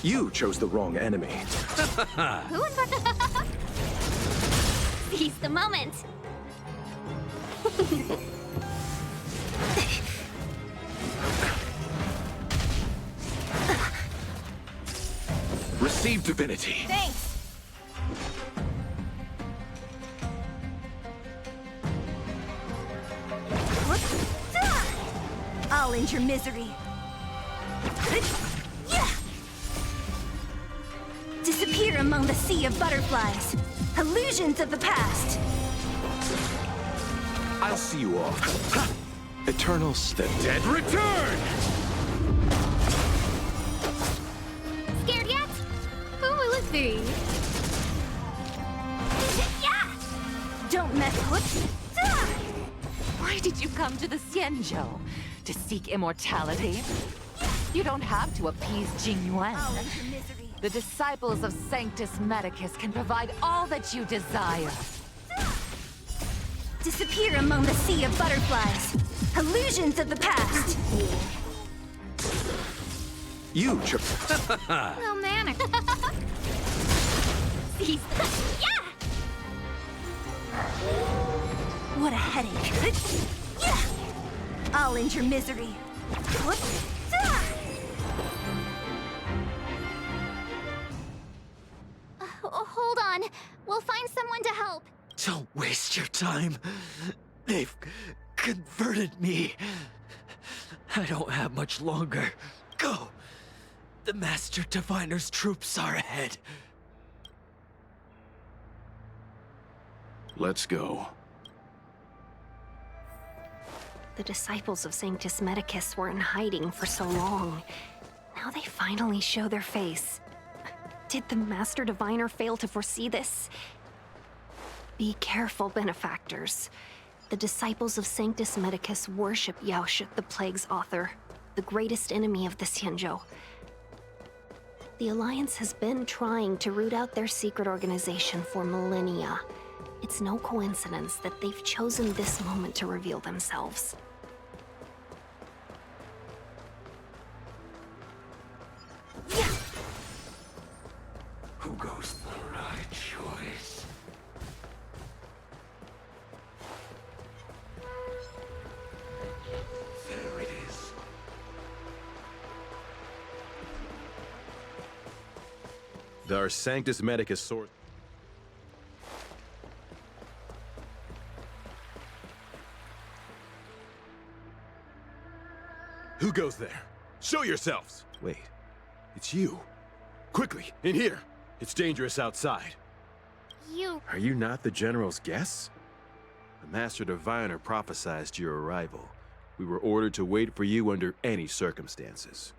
You chose the wrong enemy. Who invited? Seize the moment. Receive divinity. Thanks. I'll end your misery. Disappear among the sea of butterflies. Illusions of the past. I'll see you off. Eternals, the dead return! Scared yet? Who will it be? Yeah! Don't mess with... Why did you come to the Xianzhou? To seek immortality? You don't have to appease Jing Yuan. I'll end your misery. The disciples of Sanctus Medicus can provide all that you desire. Disappear among the sea of butterflies. Illusions of the past. You chose... Romantic. Seize the... Yeah! What a headache. Yeah! I'll end your misery. What? Hold on. We'll find someone to help. Don't waste your time. They've converted me. I don't have much longer. Go! The Master Diviner's troops are ahead. Let's go. The disciples of Sanctus Medicus were in hiding for so long. Now they finally show their face. Did the Master Diviner fail to foresee this? Be careful, benefactors. The disciples of Sanctus Medicus worship Yaoshi, the Plague's author, the greatest enemy of the Xianzhou. The Alliance has been trying to root out their secret organization for millennia. It's no coincidence that they've chosen this moment to reveal themselves. Who goes the right choice? There it is. Our Sanctus Medicus sword... Who goes there? Show yourselves! Wait, it's you. Quickly, in here. It's dangerous outside. You... Are you not the General's guests? The Master Diviner prophesied your arrival. We were ordered to wait for you under any circumstances.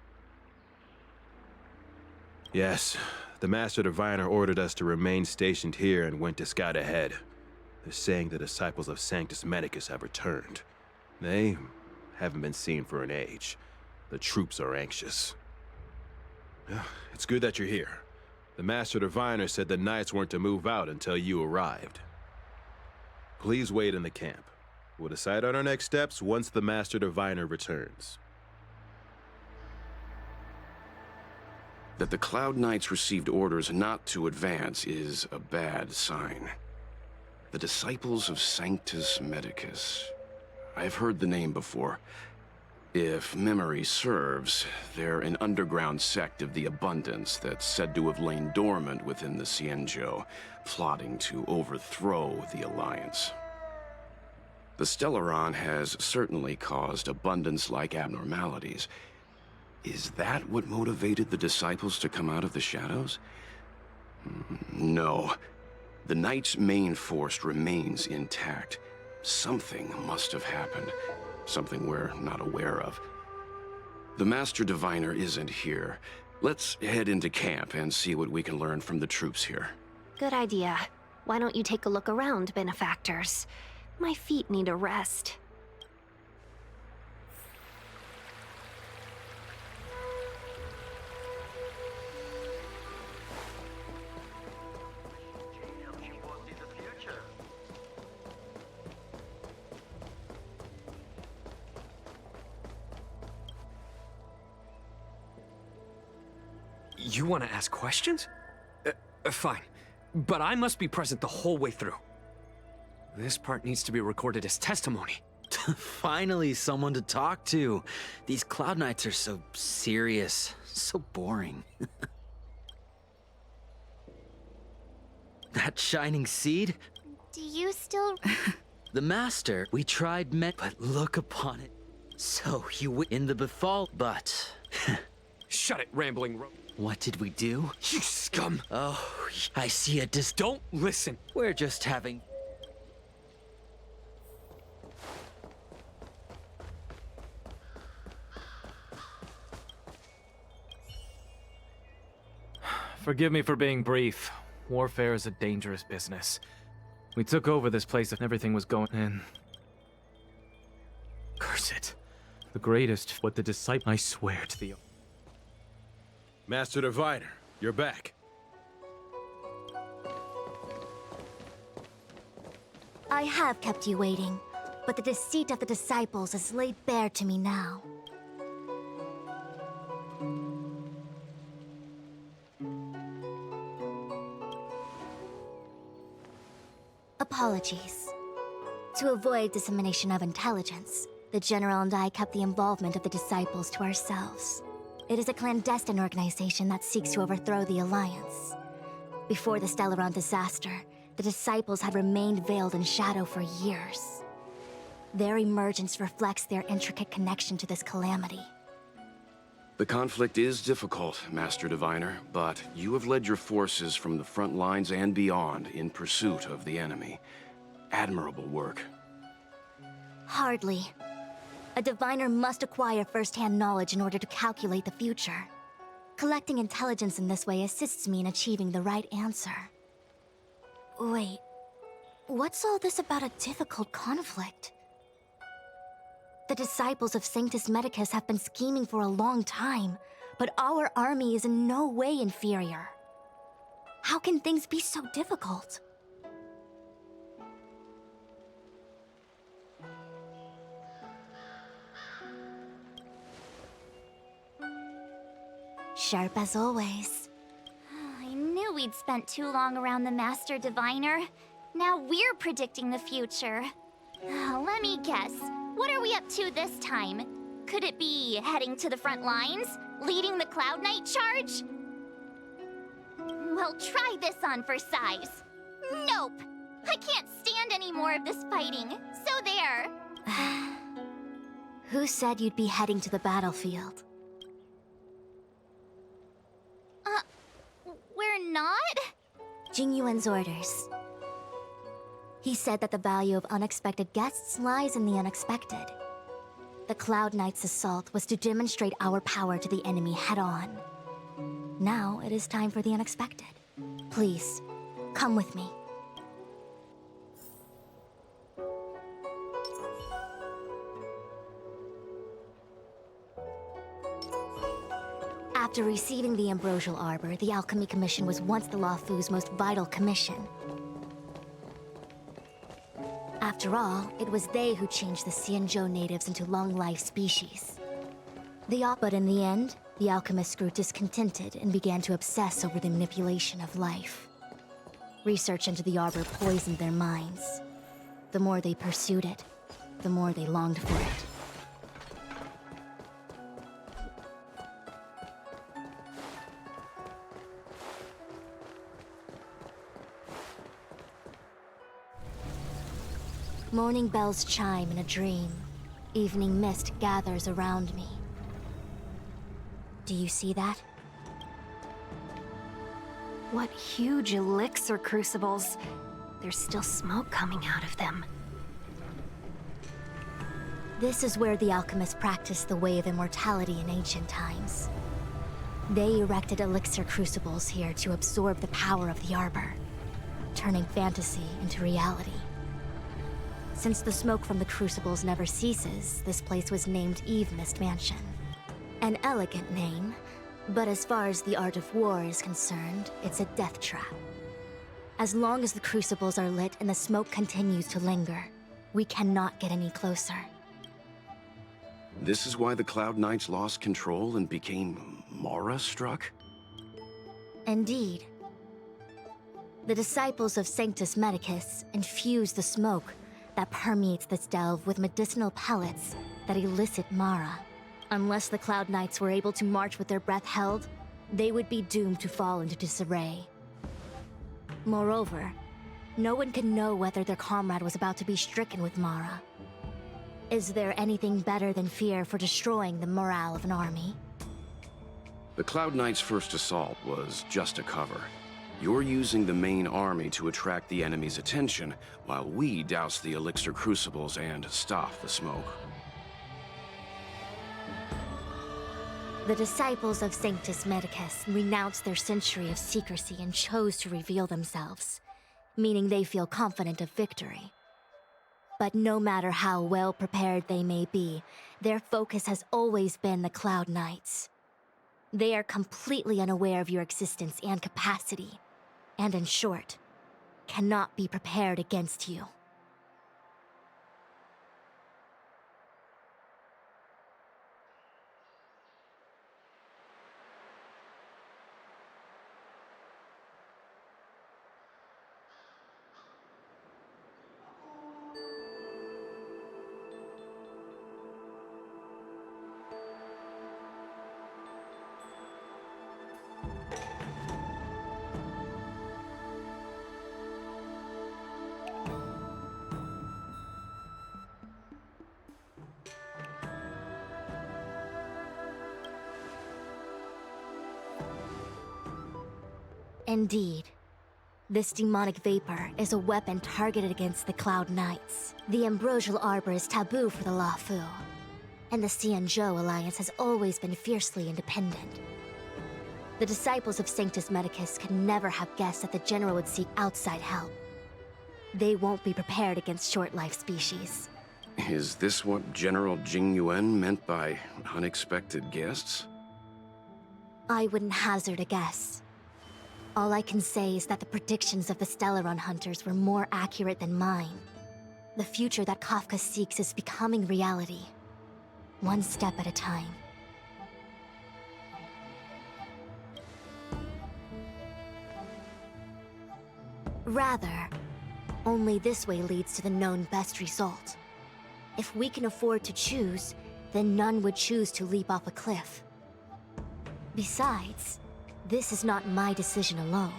Yes, the Master Diviner ordered us to remain stationed here and went to scout ahead. They're saying the disciples of Sanctus Medicus have returned. They haven't been seen for an age. The troops are anxious. It's good that you're here. The Master Diviner said the Knights weren't to move out until you arrived. Please wait in the camp. We'll decide on our next steps once the Master Diviner returns. That the Cloud Knights received orders not to advance is a bad sign. The Disciples of Sanctus Medicus. I've heard the name before. If memory serves, they're an underground sect of the Abundance that's said to have lain dormant within the Xianzhou, plotting to overthrow the Alliance. The Stellaron has certainly caused Abundance-like abnormalities. Is that what motivated the Disciples to come out of the shadows? No. The Knight's main force remains intact. Something must have happened. Something we're not aware of. The Master Diviner isn't here. Let's head into camp and see what we can learn from the troops here. Good idea. Why don't you take a look around, benefactors? My feet need a rest. You want to ask questions? Fine. But I must be present the whole way through. This part needs to be recorded as testimony. Finally, someone to talk to. These Cloud Knights are so serious, so boring. That shining seed? Do you still... The Master, we tried but look upon it. So you in the befall, but... Shut it, rambling What did we do? You scum! Oh, I see a Don't listen! We're just having... Forgive me for being brief. Warfare is a dangerous business. We took over this place and everything was going in. Curse it. The greatest, what the disciple, I swear to the... Master Diviner, you're back. I have kept you waiting, but the deceit of the disciples is laid bare to me now. Apologies. To avoid dissemination of intelligence, the General and I kept the involvement of the disciples to ourselves. It is a clandestine organization that seeks to overthrow the Alliance. Before the Stellaron disaster, the disciples had remained veiled in shadow for years. Their emergence reflects their intricate connection to this calamity. The conflict is difficult, Master Diviner, but you have led your forces from the front lines and beyond in pursuit of the enemy. Admirable work. Hardly. A diviner must acquire first-hand knowledge in order to calculate the future. Collecting intelligence in this way assists me in achieving the right answer. Wait, what's all this about a difficult conflict? The disciples of Sanctus Medicus have been scheming for a long time, but our army is in no way inferior. How can things be so difficult? Sharp as always. I knew we'd spent too long around the Master Diviner. Now we're predicting the future. Let me guess. What are we up to this time? Could it be heading to the front lines? Leading the Cloud Knight charge? Well, try this on for size. Nope! I can't stand any more of this fighting. So there. Who said you'd be heading to the battlefield? We're not? Jingyuan's orders. He said that the value of unexpected guests lies in the unexpected. The Cloud Knight's assault was to demonstrate our power to the enemy head-on. Now it is time for the unexpected. Please, come with me. After receiving the Ambrosial Arbor, the Alchemy Commission was once the Luofu's most vital commission. After all, it was they who changed the Xianzhou natives into long-life species. But in the end, the alchemists grew discontented and began to obsess over the manipulation of life. Research into the Arbor poisoned their minds. The more they pursued it, the more they longed for it. Morning bells chime in a dream. Evening mist gathers around me. Do you see that? What huge elixir crucibles. There's still smoke coming out of them. This is where the alchemists practiced the way of immortality in ancient times. They erected elixir crucibles here to absorb the power of the Arbor, turning fantasy into reality. Since the smoke from the crucibles never ceases, this place was named Eve Mist Mansion. An elegant name, but as far as the art of war is concerned, it's a death trap. As long as the crucibles are lit and the smoke continues to linger, we cannot get any closer. This is why the Cloud Knights lost control and became Mara-struck? Indeed. The disciples of Sanctus Medicus infuse the smoke that permeates this delve with medicinal pellets that elicit Mara. Unless the Cloud Knights were able to march with their breath held, they would be doomed to fall into disarray. Moreover, no one can know whether their comrade was about to be stricken with Mara. Is there anything better than fear for destroying the morale of an army? The Cloud Knight's first assault was just a cover. You're using the main army to attract the enemy's attention, while we douse the elixir crucibles and stop the smoke. The disciples of Sanctus Medicus renounced their century of secrecy and chose to reveal themselves, meaning they feel confident of victory. But no matter how well prepared they may be, their focus has always been the Cloud Knights. They are completely unaware of your existence and capacity, and in short, cannot be prepared against you. Indeed. This demonic vapor is a weapon targeted against the Cloud Knights. The ambrosial arbor is taboo for the Luofu, and the Xianzhou alliance has always been fiercely independent. The disciples of Sanctus Medicus could never have guessed that the general would seek outside help. They won't be prepared against short-life species. Is this what General Jingyuan meant by unexpected guests? I wouldn't hazard a guess. All I can say is that the predictions of the Stellaron hunters were more accurate than mine. The future that Kafka seeks is becoming reality, one step at a time. Rather, only this way leads to the known best result. If we can afford to choose, then none would choose to leap off a cliff. Besides, this is not my decision alone.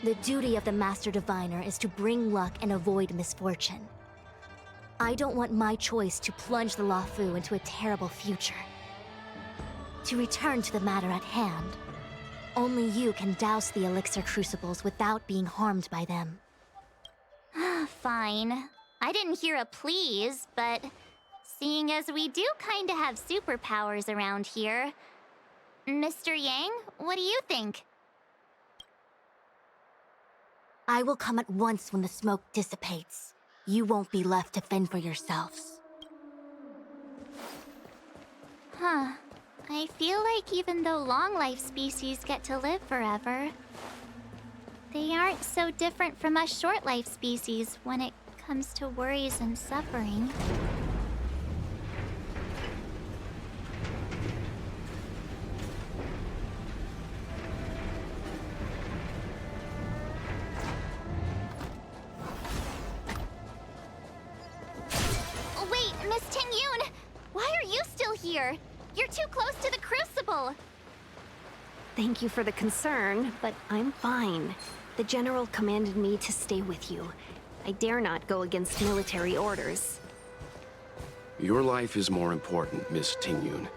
The duty of the Master Diviner is to bring luck and avoid misfortune. I don't want my choice to plunge the Luofu into a terrible future. To return to the matter at hand, only you can douse the elixir crucibles without being harmed by them. Fine. I didn't hear a please, but seeing as we do kinda have superpowers around here, Mr. Yang, what do you think? I will come at once when the smoke dissipates. You won't be left to fend for yourselves. Huh. I feel like even though long-life species get to live forever, they aren't so different from us short-life species when it comes to worries and suffering. Wait, Miss Tingyun! Why are you still here? You're too close to the Crucible! Thank you for the concern, but I'm fine. The General commanded me to stay with you. I dare not go against military orders. Your life is more important, Miss Tingyun.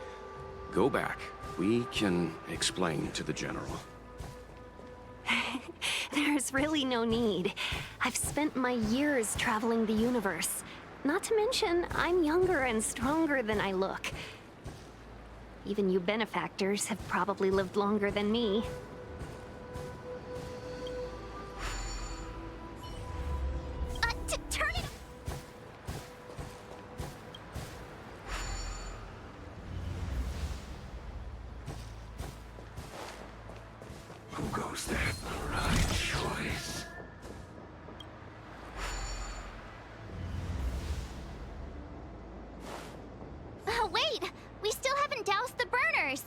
Go back. We can explain to the General. There's really no need. I've spent my years traveling the universe. Not to mention, I'm younger and stronger than I look. Even you benefactors have probably lived longer than me. Turn it... Who goes there? The right choice. Wait! We still haven't doused the burners!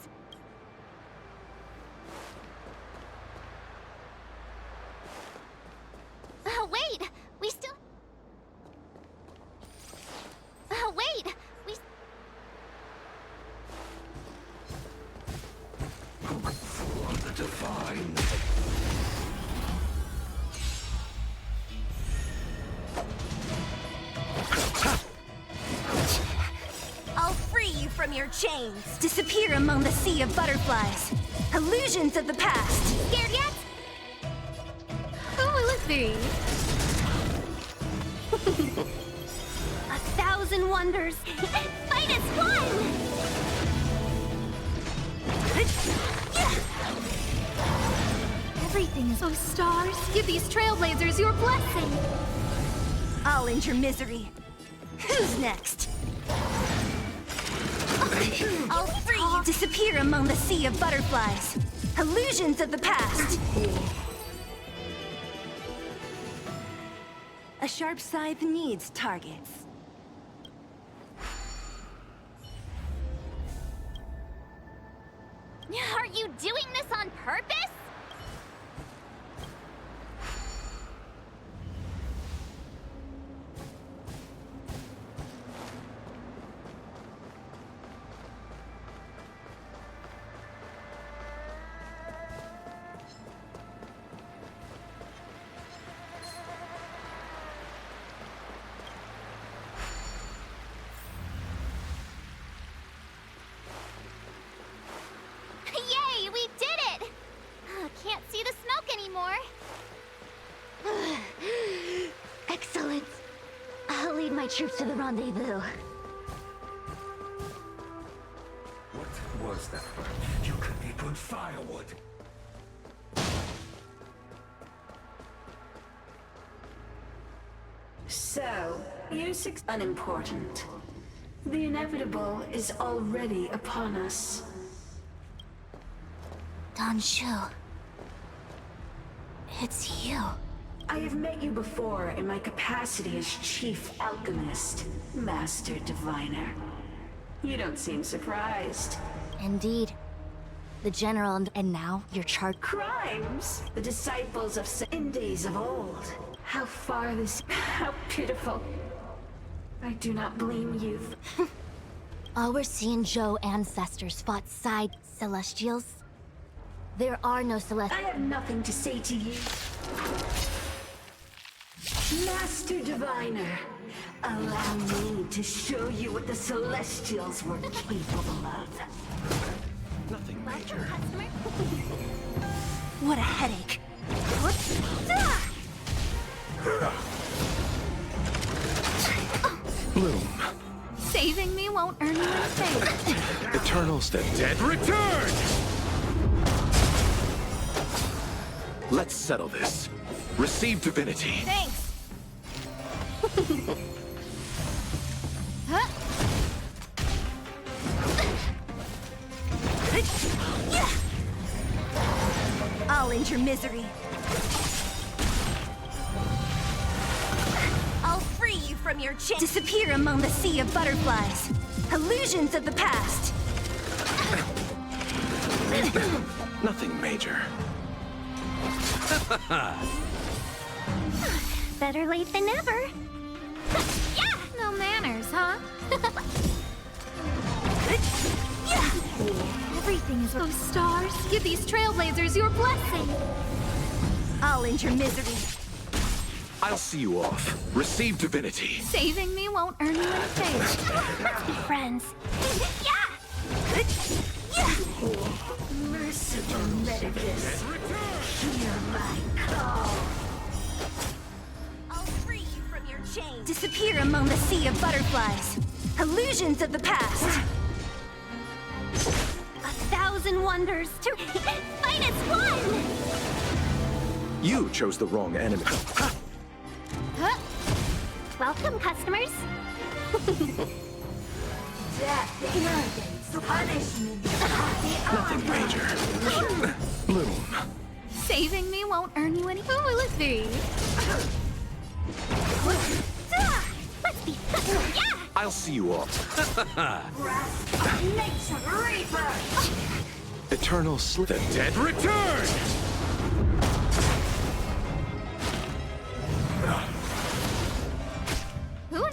free you from your chains! Disappear among the sea of butterflies! Illusions of the past! Scared yet? Who will it be? 1,000 wonders! Fight as one! Everything is... Oh, stars, give these trailblazers your blessing! I'll end your misery. Who's next? I'll free you! Disappear among the sea of butterflies! Illusions of the past! A sharp scythe needs targets. Are you doing this on purpose? Yay, we did it! Can't see the smoke anymore. Excellent. I'll lead my troops to the rendezvous. What was that? You could be good firewood. So, unimportant. The inevitable is already upon us. Don Shu. It's you. I have met you before in my capacity as Chief Alchemist, Master Diviner. You don't seem surprised. Indeed. The General and now your charge. Crimes? The disciples of in days of old. How far this... How pitiful. I do not blame you. Our Xianzhou ancestors fought side Celestials. There are no I Celestials. have nothing to say to you. Master Diviner, allow me to show you what the Celestials were capable of. Nothing major. What a headache. Bloom. Saving me won't earn you any favor. Eternals, the dead return! Let's settle this. Receive divinity. Thanks. I'll end your misery. I'll free you from your chains. Disappear among the sea of butterflies. Illusions of the past. Nothing major. Better late than never. Yeah! No manners, huh? Everything is... Oh, stars, give these trailblazers your blessing. I'll end your misery. I'll see you off. Receive divinity. Saving me won't earn you any favor. Let's be friends. Yeah! Merciful Medicus, hear my call. I'll free you from your chains. Disappear among the sea of butterflies. Illusions of the past. 1,000 wonders to Fight as one! You chose the wrong enemy. Welcome, customers. Death irritates punishment. Nothing major. Bloom. saving me won't earn you any. Who will it be? Let's be... Yeah! I'll see you all. Nature Reaper! Eternal Slip. The dead return! Who?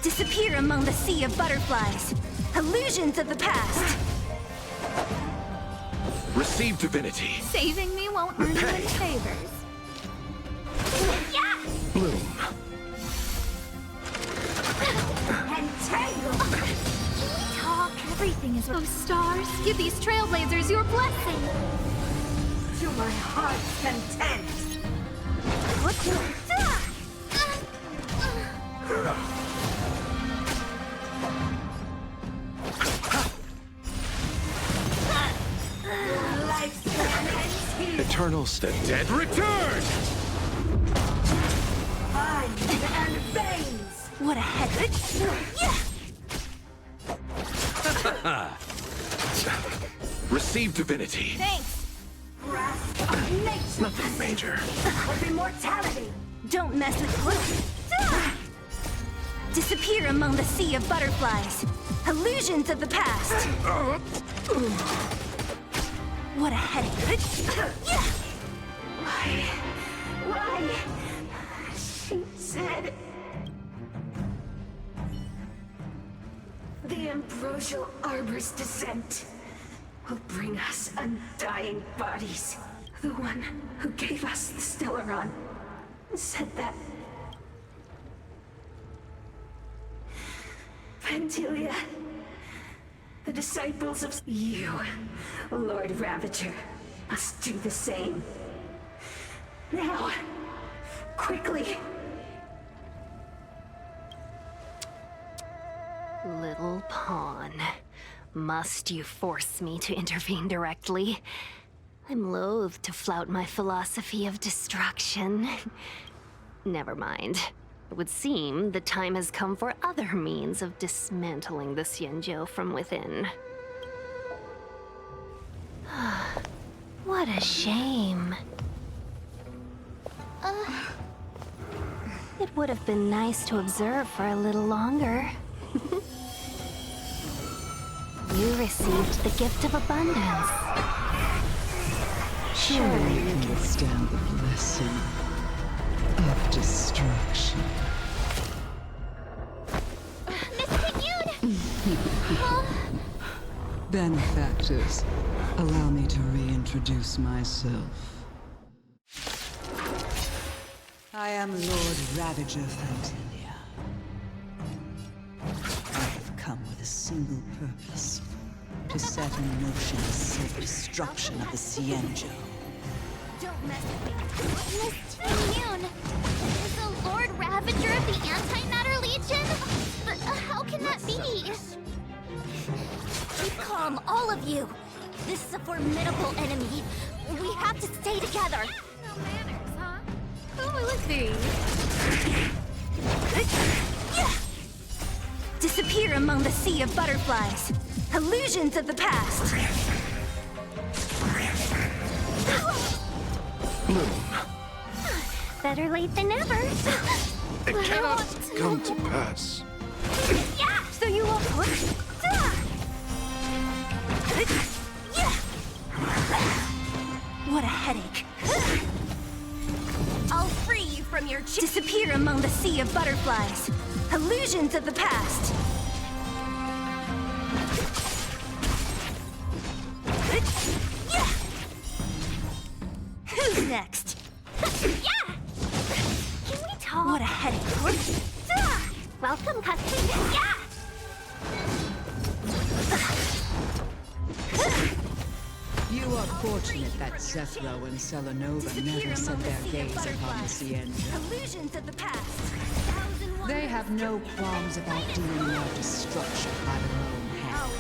Disappear among the sea of butterflies. Illusions of the past. Receive divinity. Saving me won't earn you any favors. Yeah! Bloom. begins. Oh, stars, give these trailblazers your blessing. To my heart's content. What the? Lifespan ends here. Eternals, the dead return! Mind and veins. What a head. Receive divinity. Thanks. Grasp of nature. Nothing major. Of immortality. Don't mess with. Disappear among the sea of butterflies. Illusions of the past. What a headache. Why? She said... The ambrosial arbor's descent will bring us undying bodies. The one who gave us the Stellaron said that... Phantylia, the disciples of you, Lord Ravager, must do the same. Now, quickly. Little pawn. Must you force me to intervene directly? I'm loath to flout my philosophy of destruction. Never mind. It would seem the time has come for other means of dismantling the Xianzhou from within. What a shame. It would have been nice to observe for a little longer. You received the gift of abundance. Surely you can withstand the blessing of destruction. Miss Pengkopeng! Benefactors, allow me to reintroduce myself. I am Lord Ravager Phantylia. I have come with a single purpose: to set in motion the self-destruction of the Xianzhou. Don't mess with me. Miss Pengkopeng! Is the Lord Ravager of the Antimatter Legion? But how can that be? Keep calm, all of you. This is a formidable enemy. We have to stay together. No manners, huh? Oh, let's see. Disappear among the sea of butterflies. Illusions of the past. Better late than never. It cannot come to pass. Yeah! So you won't... What a headache. I'll free you from your... Disappear among the sea of butterflies. Illusions of the past. Who's next? Yeah! Can we talk? What a headache. Welcome, cousin. Yeah! You are fortunate that Zethro and Selenova never set their gaze upon the Xianzhou. Illusions of the past. They have no qualms about dealing out destruction by their own hand.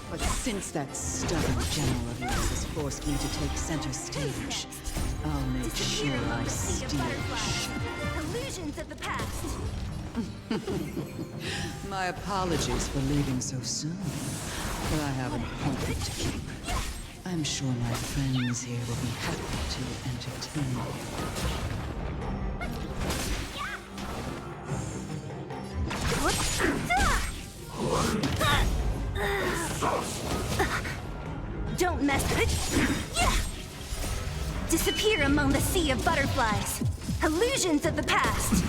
But since that stubborn general of yours has forced me to take center stage, I'll make sure I steal the show. Illusions of the past. My apologies for leaving so soon, but I have an appointment to keep. I'm sure my friends here will be happy to entertain you. Don't mess with it. Disappear among the sea of butterflies. Illusions of the past.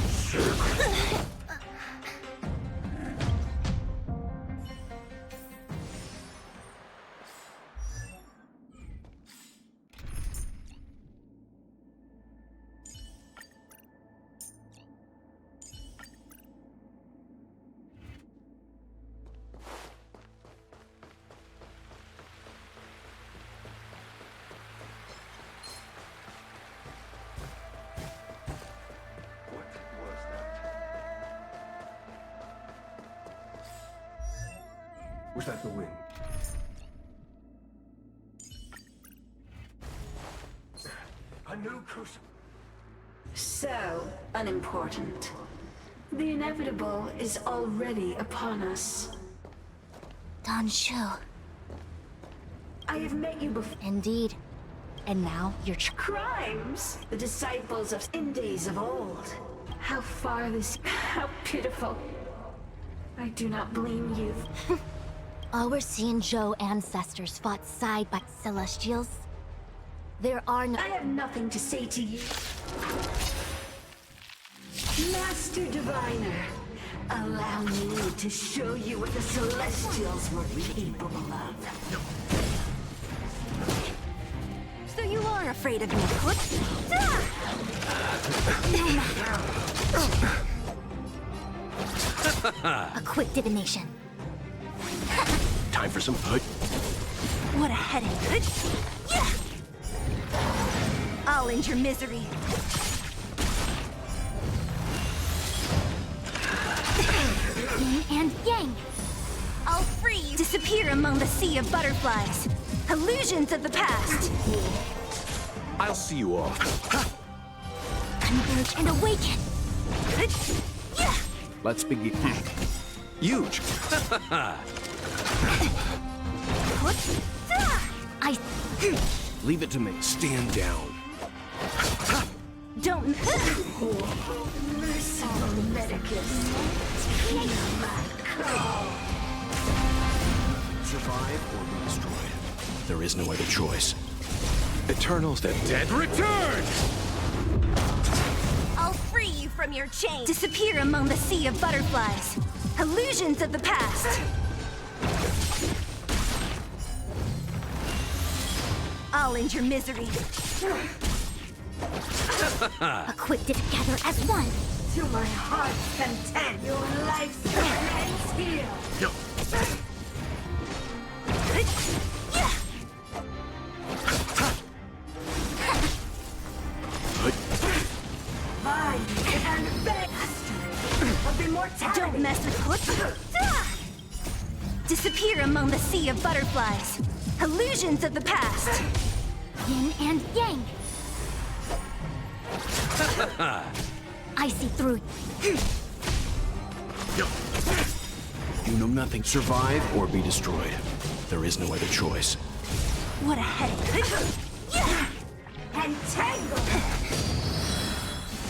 Was that the wind? A new crucible. So unimportant. The inevitable is already upon us. Don Shu. I have met you before. Indeed. And now you're Crimes! The disciples of in days of old. How far this... How pitiful. I do not blame you. Our Xianzhou ancestors fought side by Celestials. There are no... I have nothing to say to you. Master Diviner, allow me to show you what the Celestials were capable of. So you are afraid of me, Kut? A quick divination. Time for some foot. What a headache. I'll end your misery. Yin and yang. I'll free you. Disappear among the sea of butterflies. Illusions of the past. I'll see you off. Converge and awaken. Let's begin. Huge. I Leave it to me. Stand down. don't. Merciful Medicus. Hear my call. Survive or be destroyed. There is no other choice. Eternals, the dead return! I'll free you from your chains. Disappear among the sea of butterflies. Illusions of the past. I'll end your misery. A quick dip gather as one. To my heart's content, your lifespan ends here. Mine and mastery of immortality. Don't mess with Kut. Disappear among the sea of butterflies. Illusions of the past. Yin and yang. I see through. You know nothing. Survive or be destroyed. There is no other choice. What a headache. Entangle.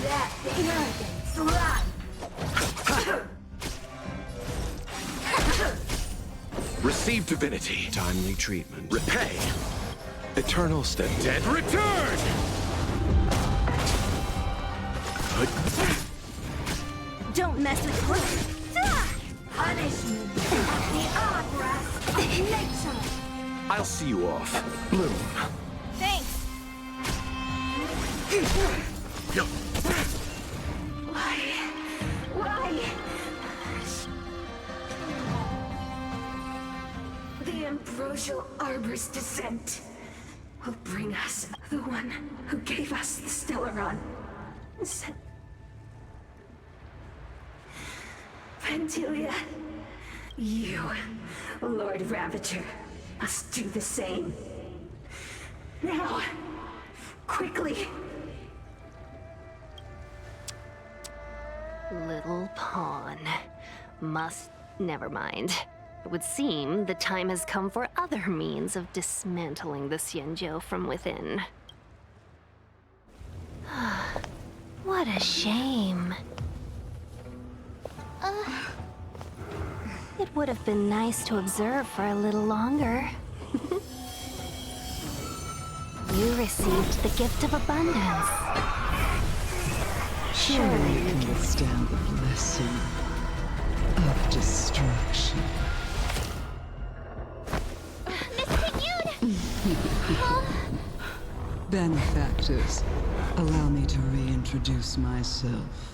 That arrogance lie. Receive divinity. Timely treatment. Repay. Eternals, the dead return! Don't mess with Kut. Punishment at the odd of nature. I'll see you off. Bloom. Thanks. Why? The ambrosial arbor's descent will bring us the one who gave us the Stellaron. Phantylia, you, Lord Ravager, must do the same. Now, quickly. Little pawn. Never mind. It would seem the time has come for other means of dismantling the Xianzhou from within. What a shame. It would have been nice to observe for a little longer. You received the gift of abundance. Surely you can withstand the blessing of destruction. Miss Pengkopeng! Benefactors, allow me to reintroduce myself.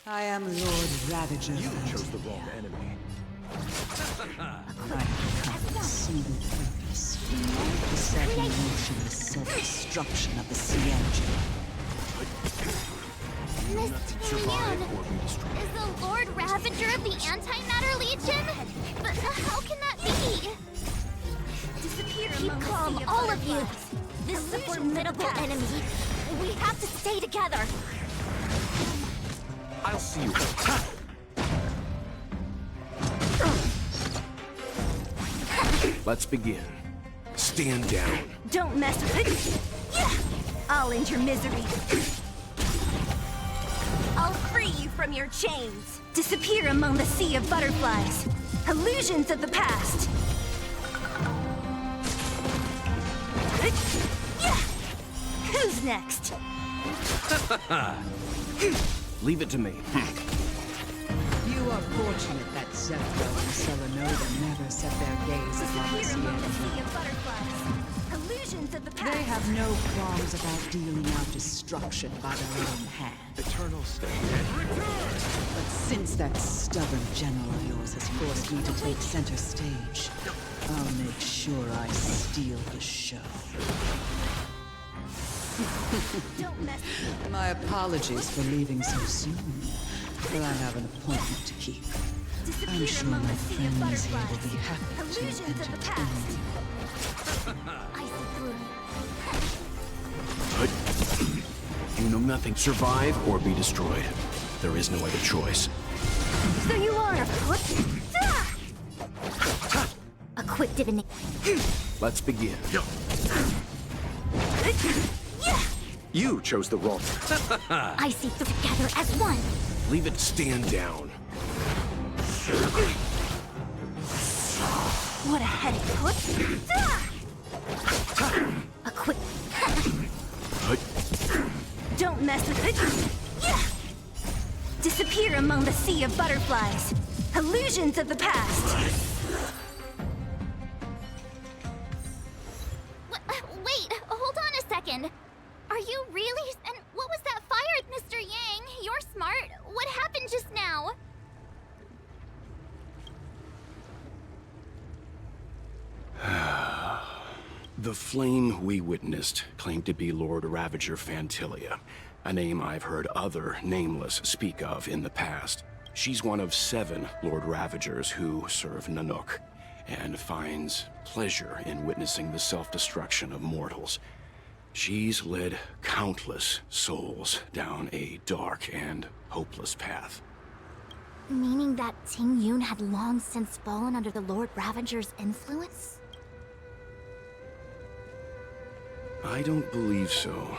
I am Lord Ravager. You chose the wrong enemy. I have a single purpose. The set in motion the self-destruction of the Xianzhou. Miss Tyrion is the Lord Ravager of the Antimatter Legion? But how can that be? Disappear. Keep calm, all of you. This is a formidable enemy. We have to stay together. I'll see you. Let's begin. Stand down. Don't mess with it. I'll end your misery. I'll free you from your chains. Disappear among the sea of butterflies. Illusions of the past. Who's next? Leave it to me. You are fortunate that Zephyr and Selenova never set their gaze upon the Disappear among the sea. sea of butterflies. Illusions of the past. They have no qualms about dealing out destruction by their own hand. Eternal state. But since that stubborn general of yours has forced me to take center stage, I'll make sure I steal the show. Don't mess with me. My apologies for leaving so soon, but I have an appointment to keep. I'm sure among my the sea of friends here will butterflies. be happy to Illusions of the entertain past. you. You know nothing. Survive or be destroyed. There is no other choice. So you are afoot? A quick divination. Let's begin. You chose the wrong. I see together as one. Leave it. Stand down. What a headache, foot. A quick. Don't mess with it. Disappear among the sea of butterflies. Illusions of the past. Wait, hold on a second. Are you really? And what was that fire, Mr. Yang? You're smart. What happened just now? The flame we witnessed claimed to be Lord Ravager Phantylia, a name I've heard other nameless speak of in the past. She's one of 7 Lord Ravagers who serve Nanook, and finds pleasure in witnessing the self-destruction of mortals. She's led countless souls down a dark and hopeless path. Meaning that Ting Yun had long since fallen under the Lord Ravager's influence? I don't believe so.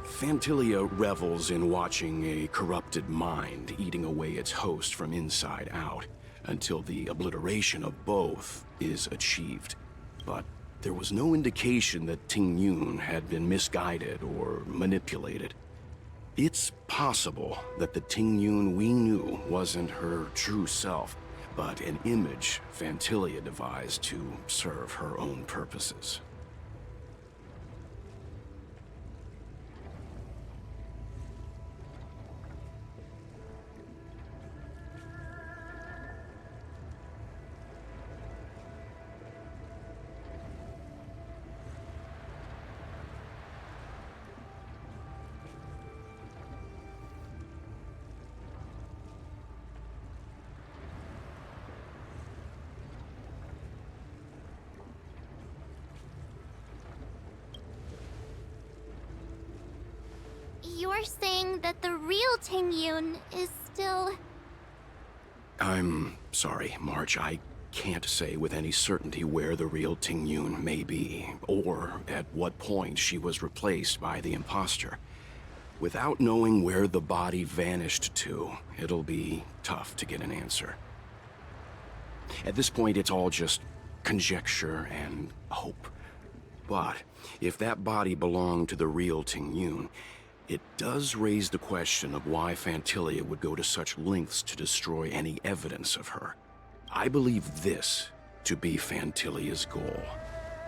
Phantylia revels in watching a corrupted mind eating away its host from inside out, until the obliteration of both is achieved. But there was no indication that Ting Yun had been misguided or manipulated. It's possible that the Ting Yun we knew wasn't her true self, but an image Phantylia devised to serve her own purposes. You're saying that the real Ting Yun is still... I'm sorry, March. I can't say with any certainty where the real Ting Yun may be, or at what point she was replaced by the imposter. Without knowing where the body vanished to, it'll be tough to get an answer. At this point, it's all just conjecture and hope. But if that body belonged to the real Ting Yun, it does raise the question of why Phantylia would go to such lengths to destroy any evidence of her. I believe this to be Phantylia's goal: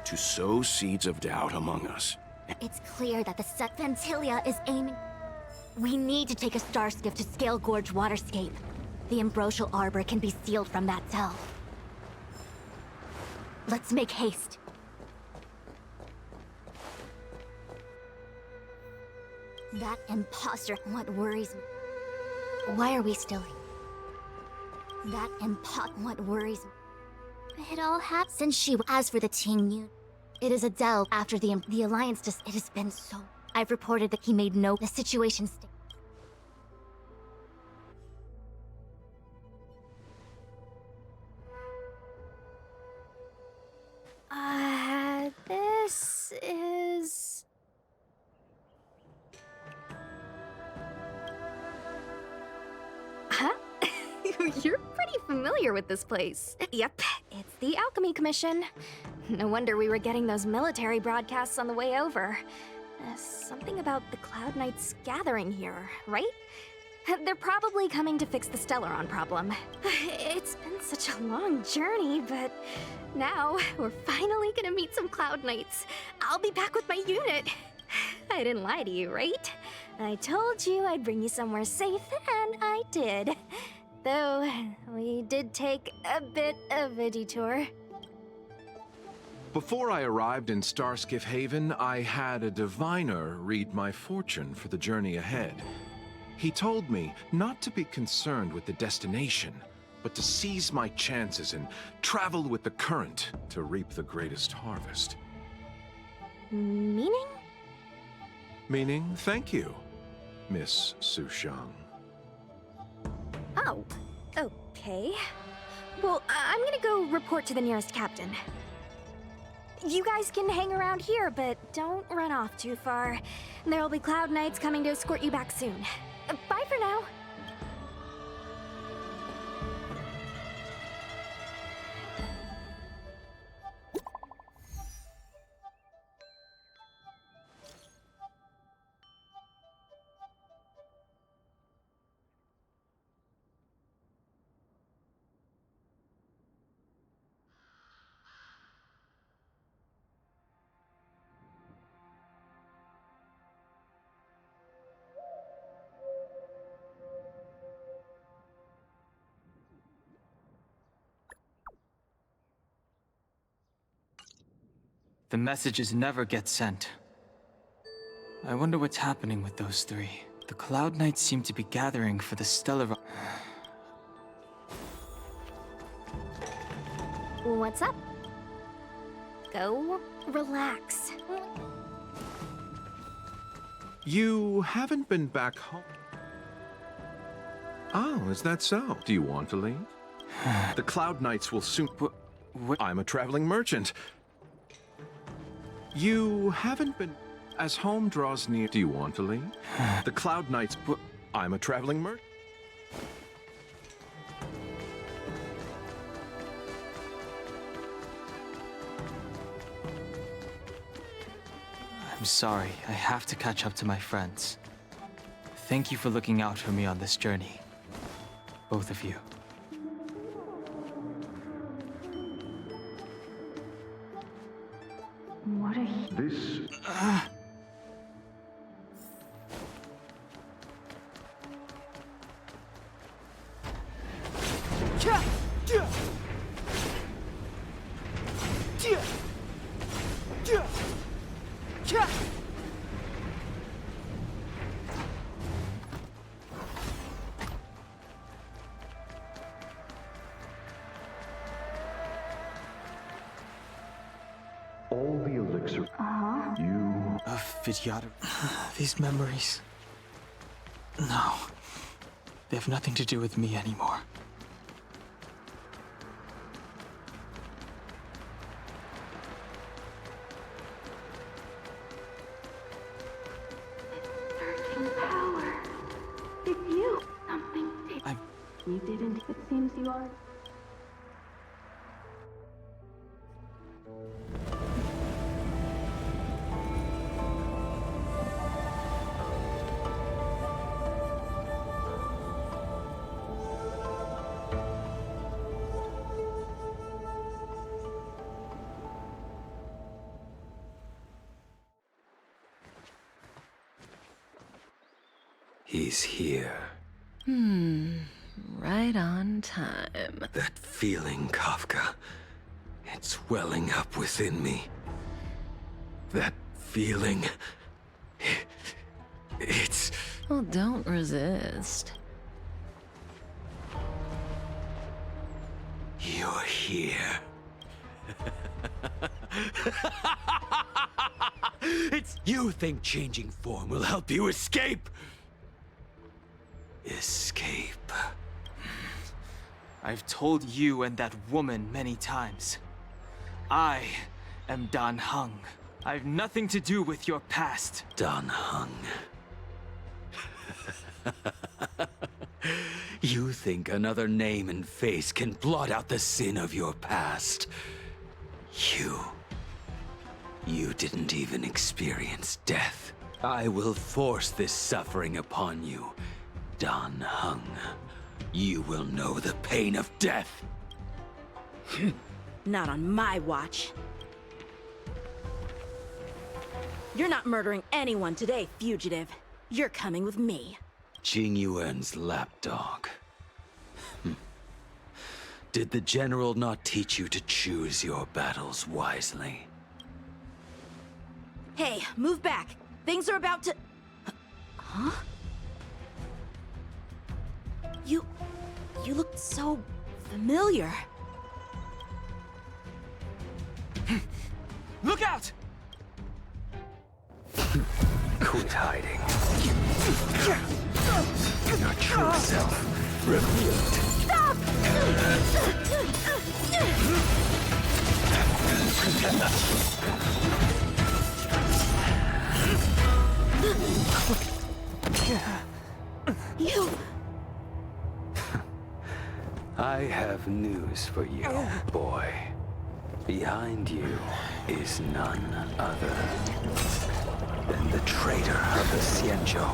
to sow seeds of doubt among us. It's clear that the set Phantylia is aiming... We need to take a star skiff to Scale Gorge Waterscape. The ambrosial arbor can be sealed from that cell. Let's make haste. That imposter, what worries me. Why are we still here? That what worries me. It all happened since she. As for the Ting Yun, it is Adele after the alliance. It has been so. I've reported that he made no. The situation. This is. Huh? You're pretty familiar with this place. Yep, it's the Alchemy Commission. No wonder we were getting those military broadcasts on the way over. Something about the Cloud Knights gathering here, right? They're probably coming to fix the Stellaron problem. It's been such a long journey, but now we're finally gonna meet some Cloud Knights. I'll be back with my unit. I didn't lie to you, right? I told you I'd bring you somewhere safe, and I did. Though, we did take a bit of a detour. Before I arrived in Starskiff Haven, I had a diviner read my fortune for the journey ahead. He told me not to be concerned with the destination, but to seize my chances and travel with the current to reap the greatest harvest. Meaning? Meaning, thank you, Miss Sushang. Oh, okay. Well, I'm gonna go report to the nearest captain. You guys can hang around here, but don't run off too far. There'll be Cloud Knights coming to escort you back soon. Bye for now. The messages never get sent. I wonder what's happening with those three. The Cloud Knights seem to be gathering for the Stellar... What's up? Go relax. You haven't been back home. Oh, is that so? Do you want to leave? The Cloud Knights will soon... I'm a traveling merchant. You haven't been... As home draws near... Do you want to leave? The Cloud Knights... I'm a traveling merchant. I'm sorry, I have to catch up to my friends. Thank you for looking out for me on this journey. Both of you. What are you... This... All the elixir... You... Vidyata... These memories... No. They have nothing to do with me anymore. Searching power. It's you. Something you didn't. It seems you are. He's here. Right on time. That feeling, Kafka. It's welling up within me. That feeling... It's... Well, don't resist. You're here. You think changing form will help you escape? Escape. I've told you and that woman many times. I am Dan Heng. I've nothing to do with your past. Dan Heng. You think another name and face can blot out the sin of your past? You didn't even experience death. I will force this suffering upon you, Dan Heng. You will know the pain of death. Not on my watch. You're not murdering anyone today, fugitive. You're coming with me. Jing Yuan's lapdog. Did the general not teach you to choose your battles wisely? Hey, move back. Things are about to... Huh? You looked so familiar. Look out! Quit hiding. Your true self revealed. Stop! You... I have news for you, boy. Behind you is none other than the traitor of the Xianzhou.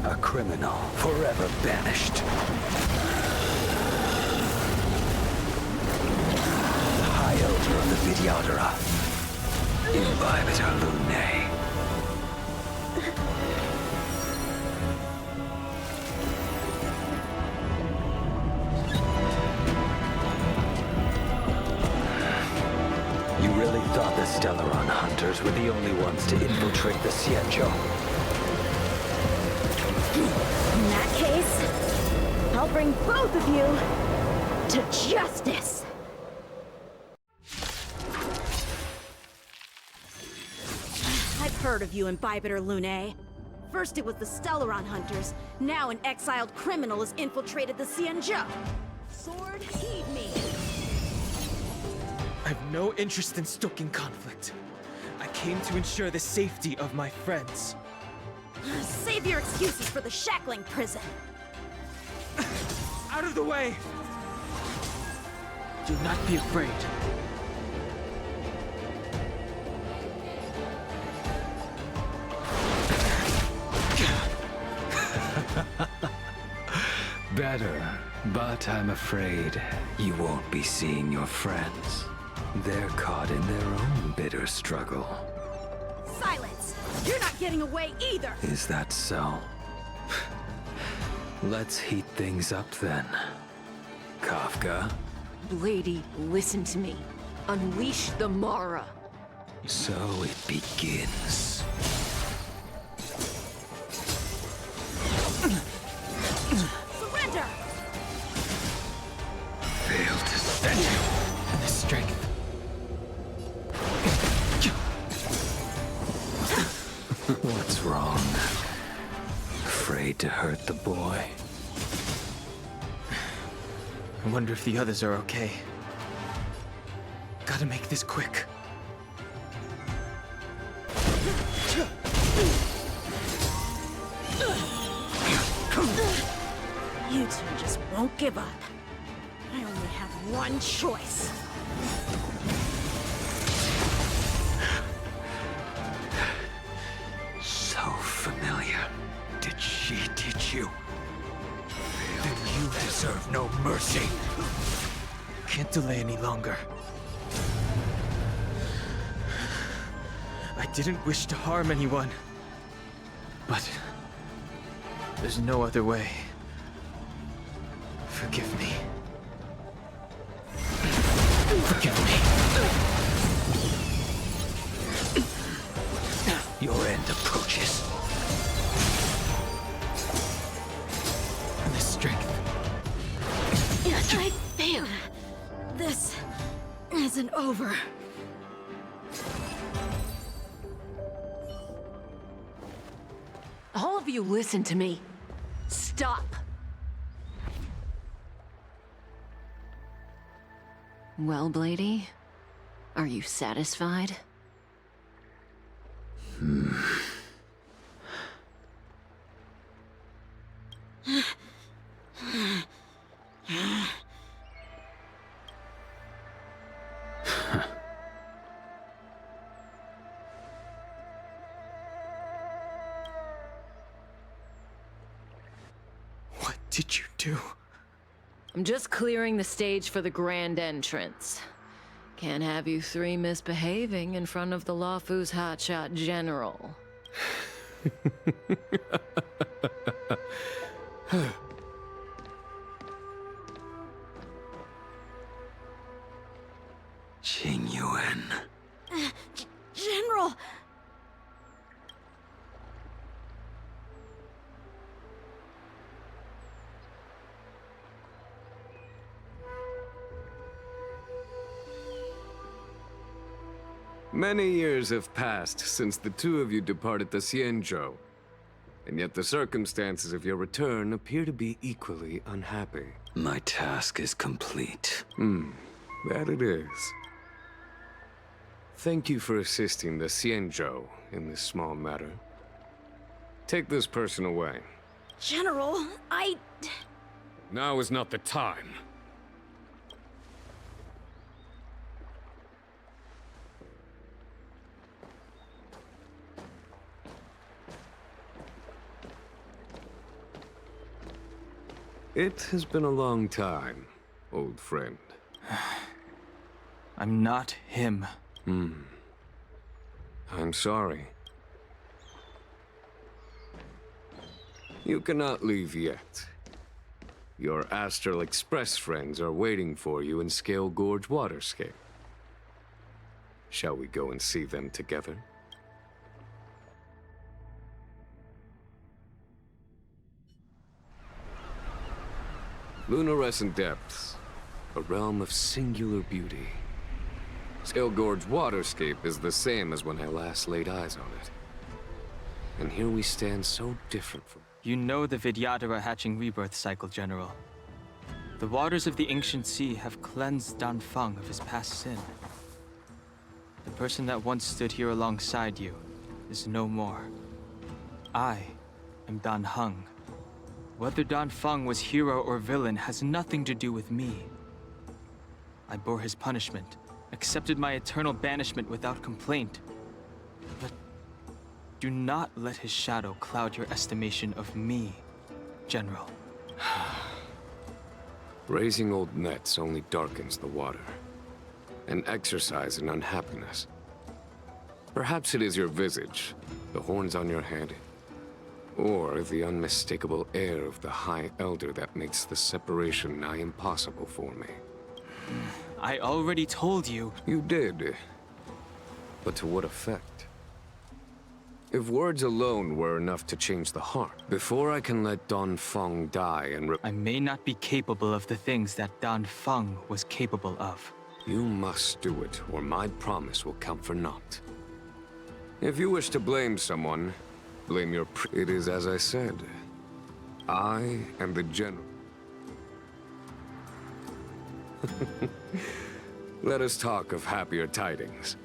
A criminal forever banished. The High Elder of the Vidyadhara, Imbibitor Lunae. You really thought the Stellaron hunters were the only ones to infiltrate the Xianzhou? In that case, I'll bring both of you to justice! I've heard of you, Imbibitor Lunae. First it was the Stellaron hunters, now an exiled criminal has infiltrated the Xianzhou. Sword, heed me! I've no interest in stoking conflict. I came to ensure the safety of my friends. Save your excuses for the shackling prison! Out of the way! Do not be afraid. Better, but I'm afraid you won't be seeing your friends. They're caught in their own bitter struggle. Silence! You're not getting away either! Is that so? Let's heat things up then. Kafka? Lady, listen to me. Unleash the Mara. So it begins. Surrender! Fail to stand and the strength. What's wrong? Afraid to hurt the boy? I wonder if the others are okay. Gotta make this quick. You two just won't give up. I only have one choice. So familiar. Did she teach you? Then you deserve no mercy. Can't delay any longer. I didn't wish to harm anyone. But there's no other way. Forgive me. Forgive me. Your end approaches. approaches. The strength. I failed. This isn't over. All of you listen to me. Stop. Well, Blady, are you satisfied? What did you do? I'm just clearing the stage for the grand entrance. Can't have you three misbehaving in front of the Luofu's hotshot general. Qing Yuan. General! Many years have passed since the two of you departed the Xianzhou, and yet the circumstances of your return appear to be equally unhappy. My task is complete. That it is. Thank you for assisting the Xianzhou in this small matter. Take this person away. General, Now is not the time. It has been a long time, old friend. I'm not him. I'm sorry. You cannot leave yet. Your Astral Express friends are waiting for you in Scale Gorge Waterscape. Shall we go and see them together? Lunarescent Depths, a realm of singular beauty. Scale Gorge Waterscape is the same as when I last laid eyes on it. And here we stand so different from... You know the Vidyadhara hatching rebirth cycle, General. The waters of the ancient sea have cleansed Danfeng of his past sin. The person that once stood here alongside you is no more. I am Dan Heng. Whether Danfeng was hero or villain has nothing to do with me. I bore his punishment, accepted my eternal banishment without complaint. But do not let his shadow cloud your estimation of me, General. Raising old nets only darkens the water. An exercise in unhappiness. Perhaps it is your visage, the horns on your head, or the unmistakable air of the High Elder that makes the separation nigh impossible for me. I already told you. You did. But to what effect? If words alone were enough to change the heart, before I can let Danfeng die and I may not be capable of the things that Danfeng was capable of. You must do it, or my promise will count for naught. If you wish to blame someone, blame your It is as I said. I am the general. Let us talk of happier tidings.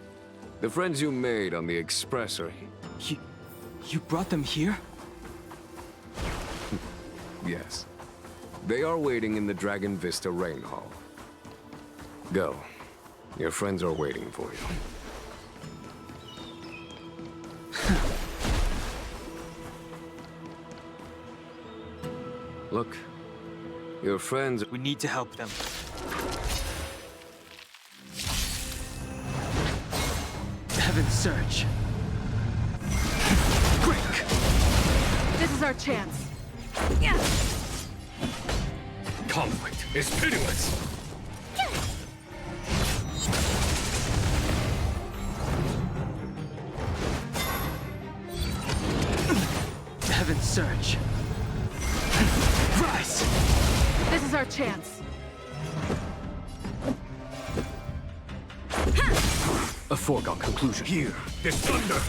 The friends you made on the Express are... You brought them here? Yes. They are waiting in the Dragon Vista Rain Hall. Go. Your friends are waiting for you. Look, your friends... We need to help them. Heaven Surge. Break! This is our chance. Yeah. Conflict is pitiless! Heaven surge. Rise! This is our chance. A foregone conclusion. Here, this thunder!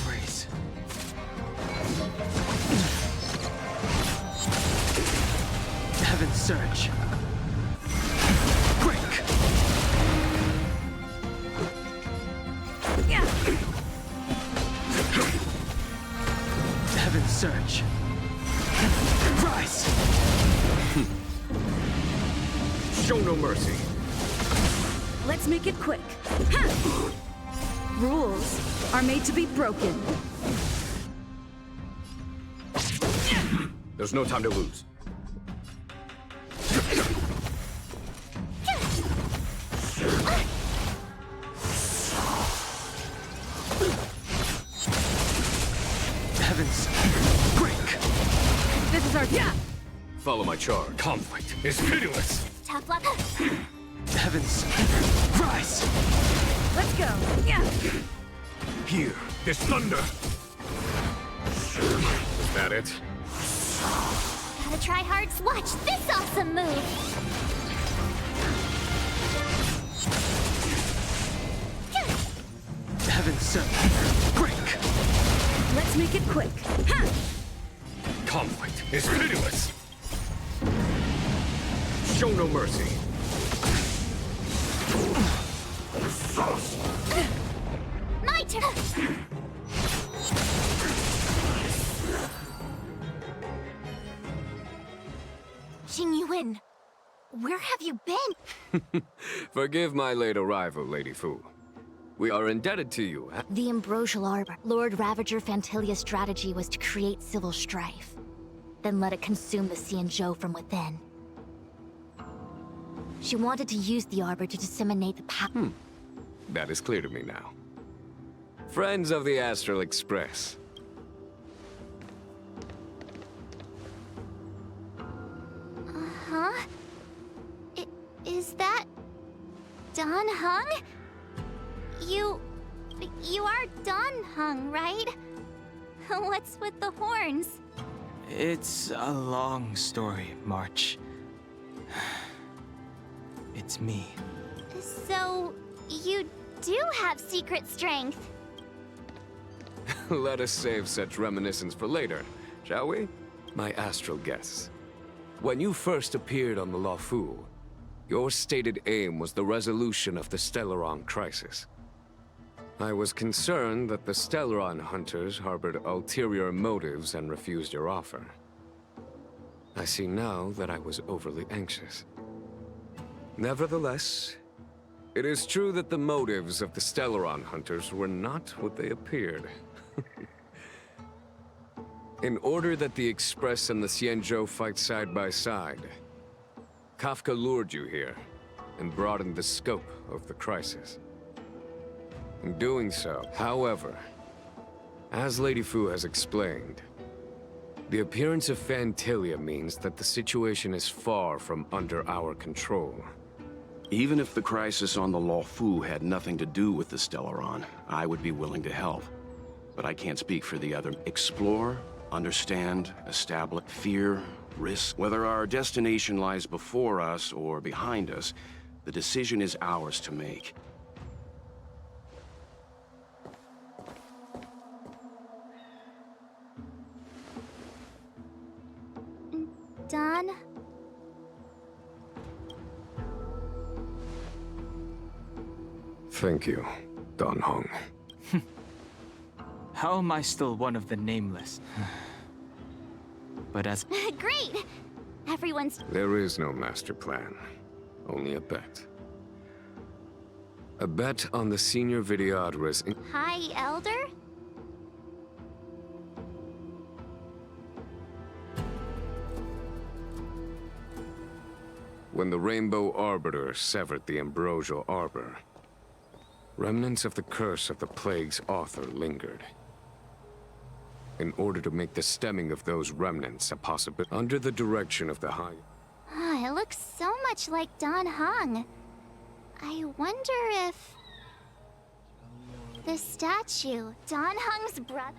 Grace. Heaven surge. Break! Heaven surge. Rise! Show no mercy. Let's make it quick. Rules are made to be broken. There's no time to lose. Heavens, break! This is our yeah. Follow my charge. Conflict is pitiless! Tough luck. Heavens, rise! Let's go. Yeah. Here, this thunder! Is that it? Gotta try hard. Watch this awesome move. Heaven surge, break! Let's make it quick. Conflict is pitiless! Show no mercy. My turn. Jing Yuan, where have you been? Forgive my late arrival, Lady Fu. We are indebted to you. The Ambrosial Arbor. Lord Ravager Phantylia's strategy was to create civil strife, then let it consume the Xianzhou from within. She wanted to use the Arbor to disseminate the power. That is clear to me now. Friends of the Astral Express. Huh? Is that Dan Heng? You are Dan Heng, right? What's with the horns? It's a long story, March. It's me. So, you do have secret strength. Let us save such reminiscence for later, shall we? My astral guests. When you first appeared on the Luofu, your stated aim was the resolution of the Stellaron crisis. I was concerned that the Stellaron hunters harbored ulterior motives and refused your offer. I see now that I was overly anxious. Nevertheless, it is true that the motives of the Stellaron hunters were not what they appeared. In order that the Express and the Xianzhou fight side by side, Kafka lured you here and broadened the scope of the crisis. In doing so, however, as Lady Fu has explained, the appearance of Phantylia means that the situation is far from under our control. Even if the crisis on the Luofu had nothing to do with the Stellaron, I would be willing to help. But I can't speak for the other. Explore, understand, establish, fear, risk. Whether our destination lies before us or behind us, the decision is ours to make. Dan? Thank you, Dan Heng. How am I still one of the nameless? But as... Great! Everyone's... There is no master plan, only a bet. A bet on the senior videographers. Hi, Elder? When the Rainbow Arbiter severed the Ambrosial Arbor, remnants of the curse of the plague's author lingered. In order to make the stemming of those remnants a possibility, under the direction of the High... It looks so much like Dan Heng. I wonder if... The statue, Don Hung's brother.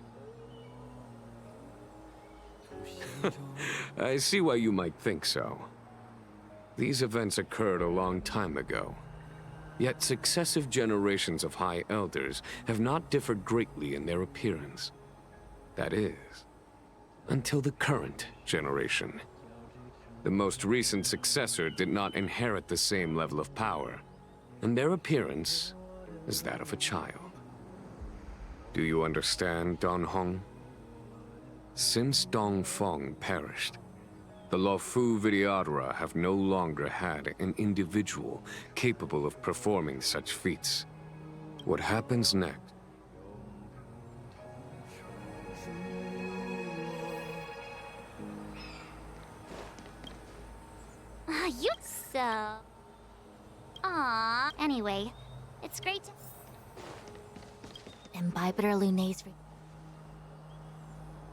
I see why you might think so. These events occurred a long time ago. Yet successive generations of High Elders have not differed greatly in their appearance. That is, until the current generation. The most recent successor did not inherit the same level of power, and their appearance is that of a child. Do you understand, Don Hong? Since Dong Feng perished, the Luofu Vidyadhara have no longer had an individual capable of performing such feats. What happens next? You so... Aww. Anyway, it's great to... Imbibitor Lunay's...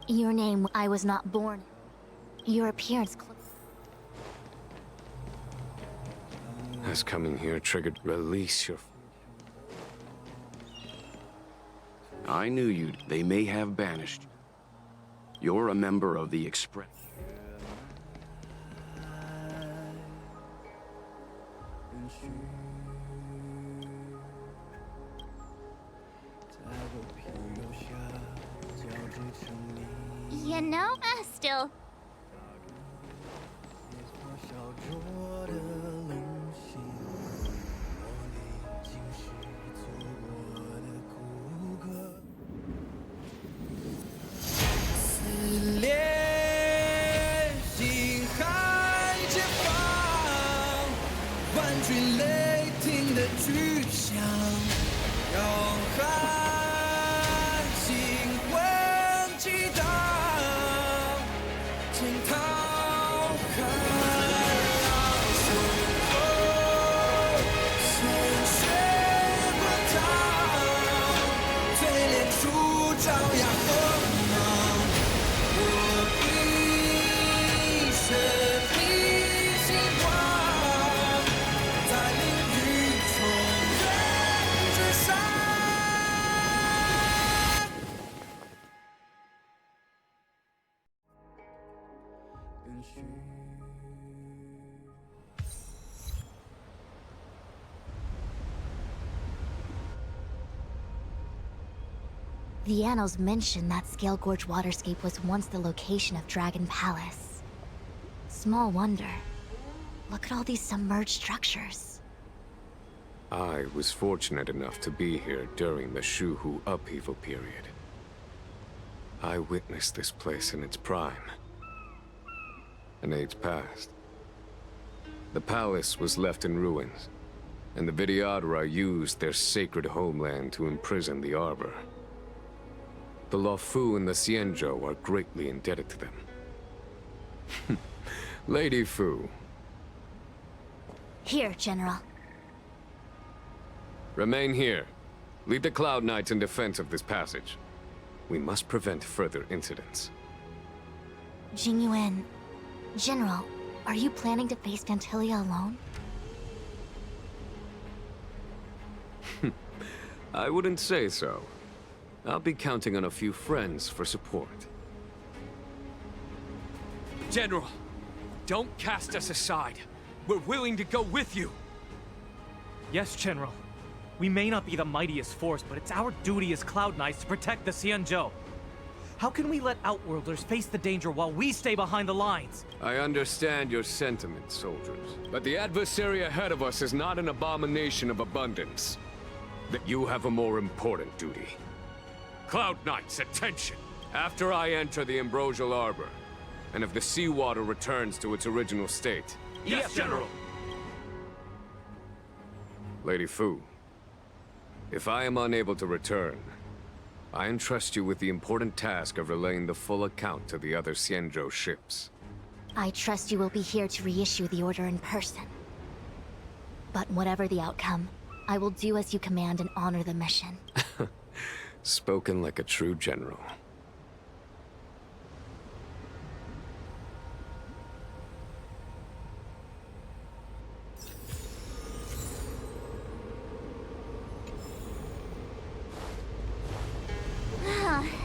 Your name, I was not born. Your appearance... Has coming here triggered release your... I knew you'd... They may have banished you. You're a member of the Express. You know, still... The annals mention that Scale Gorge Waterscape was once the location of Dragon Palace. Small wonder. Look at all these submerged structures. I was fortunate enough to be here during the Shuhu upheaval period. I witnessed this place in its prime. An age passed. The palace was left in ruins, and the Vidyadhara used their sacred homeland to imprison the Arbor. The Luofu and the Xianzhou are greatly indebted to them. Lady Fu. Here, General. Remain here. Lead the Cloud Knights in defense of this passage. We must prevent further incidents. Jingyuan, General, are you planning to face Phantylia alone? I wouldn't say so. I'll be counting on a few friends for support. General, don't cast us aside. We're willing to go with you. Yes, General. We may not be the mightiest force, but it's our duty as Cloud Knights to protect the Xianzhou. How can we let Outworlders face the danger while we stay behind the lines? I understand your sentiments, soldiers. But the adversary ahead of us is not an abomination of abundance. That you have a more important duty. Cloud Knights, attention! After I enter the Ambrosial Arbor, and if the seawater returns to its original state... Yes, General! Lady Fu, if I am unable to return, I entrust you with the important task of relaying the full account to the other Xianzhou ships. I trust you will be here to reissue the order in person. But whatever the outcome, I will do as you command and honor the mission. Spoken like a true general.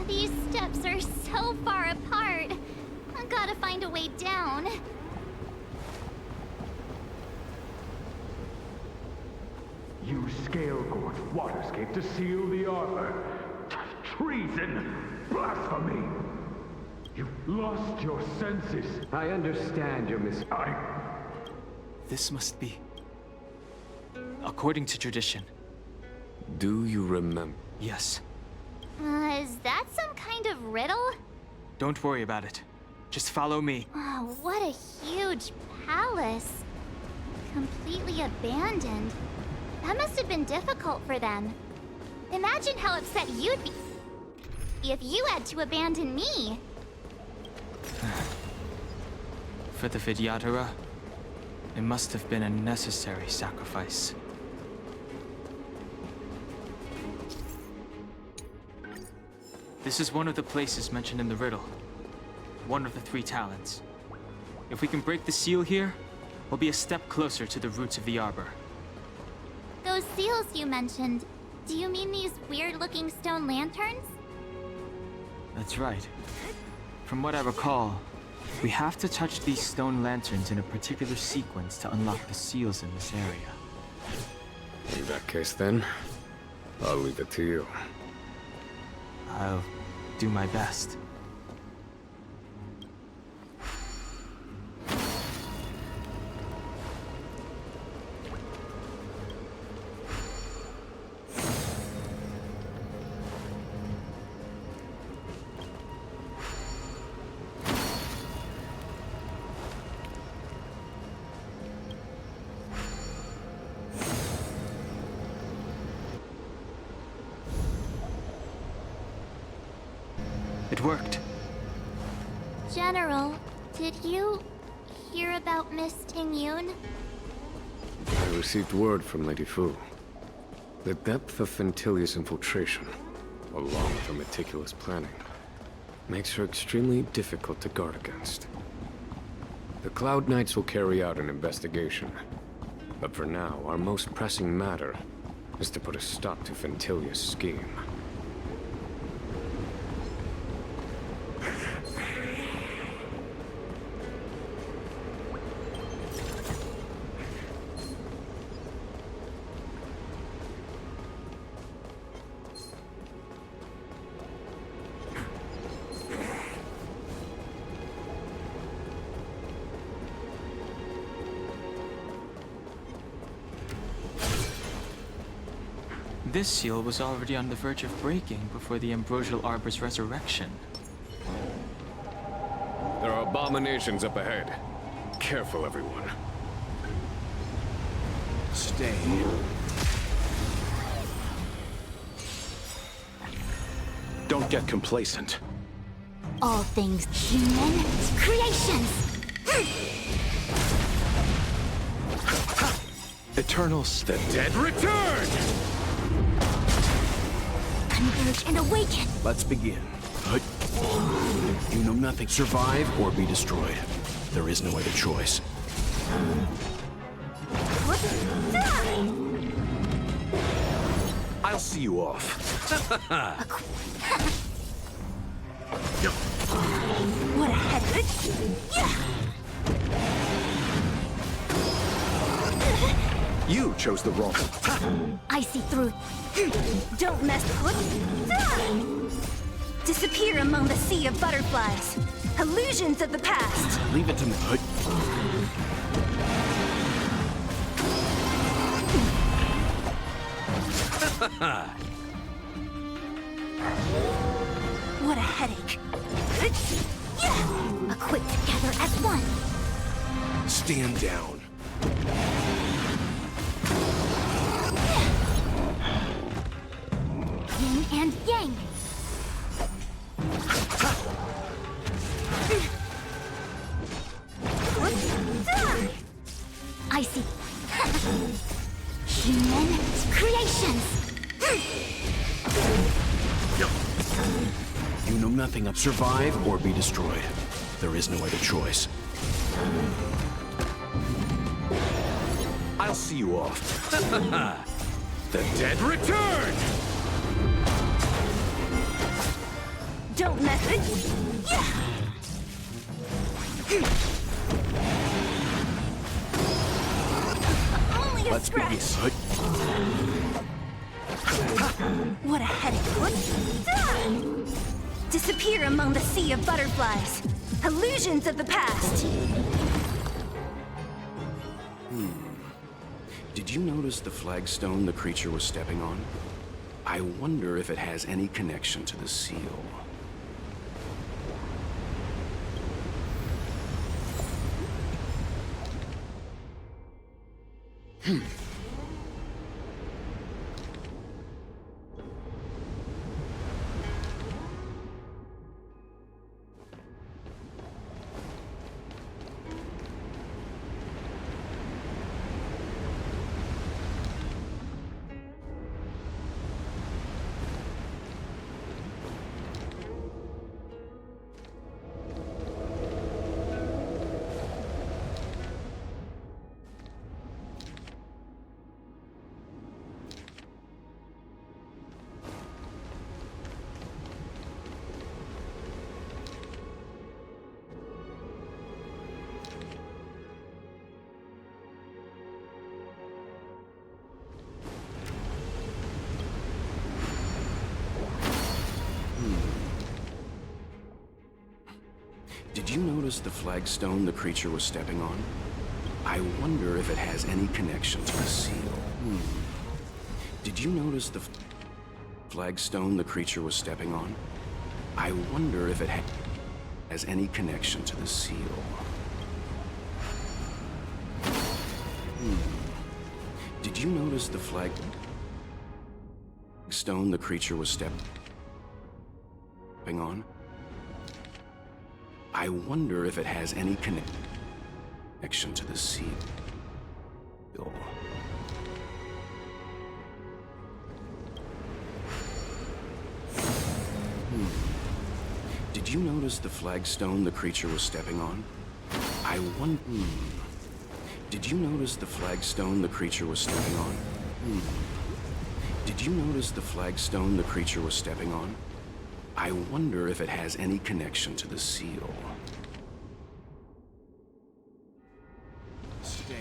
These steps are so far apart. I gotta find a way down. You scale-gorge waterscape to seal the arbor. Treason! Blasphemy! You've lost your senses. I understand your This must be... according to tradition. Do you remember? Yes. Is that some kind of riddle? Don't worry about it. Just follow me. Oh, what a huge palace. Completely abandoned. That must have been difficult for them. Imagine how upset you'd be if you had to abandon me. For the Vidyadhara, it must have been a necessary sacrifice. This is one of the places mentioned in the riddle. One of the 3 talents. If we can break the seal here, we'll be a step closer to the roots of the arbor. Those seals you mentioned, do you mean these weird-looking stone lanterns? That's right. From what I recall, we have to touch these stone lanterns in a particular sequence to unlock the seals in this area. In that case, then, I'll leave it to you. I'll do my best. It worked. General, did you hear about Miss Tingyun? I received word from Lady Fu. The depth of Phantylia's infiltration, along with her meticulous planning, makes her extremely difficult to guard against. The Cloud Knights will carry out an investigation. But for now, our most pressing matter is to put a stop to Phantylia's scheme. This seal was already on the verge of breaking before the Ambrosial Arbor's resurrection. There are abominations up ahead. Careful, everyone. Stay. Don't get complacent. All things human creations! Eternals, the dead return! Converge and awaken! Let's begin. You know nothing. Survive or be destroyed. There is no other choice. I'll see you off. What a headache! You chose the wrong. I see through. Don't mess with. Disappear among the sea of butterflies. Illusions of the past. Leave it to me. What a headache. Equipped together as one. Stand down. Yin and yang. I see. Human creations. You know nothing of survive or be destroyed. There is no other choice. I'll see you off. The dead return! Don't mess it. Only a Let's scratch. begin. What a headache. Disappear among the sea of butterflies. Illusions of the past. Did you notice the flagstone the creature was stepping on? I wonder if it has any connection to the seal. Did you notice the flagstone the creature was stepping on? I wonder if it has any connection to the seal. Did you notice the flagstone the creature was stepping on? I wonder if it has any connection to the seal. Did you notice the flagstone the creature was stepping on? I wonder if it has any connection to the seal. Did you notice the flagstone the creature was stepping on? I wonder... Did you notice the flagstone the creature was stepping on? Did you notice the flagstone the creature was stepping on? I wonder if it has any connection to the seal. Stay.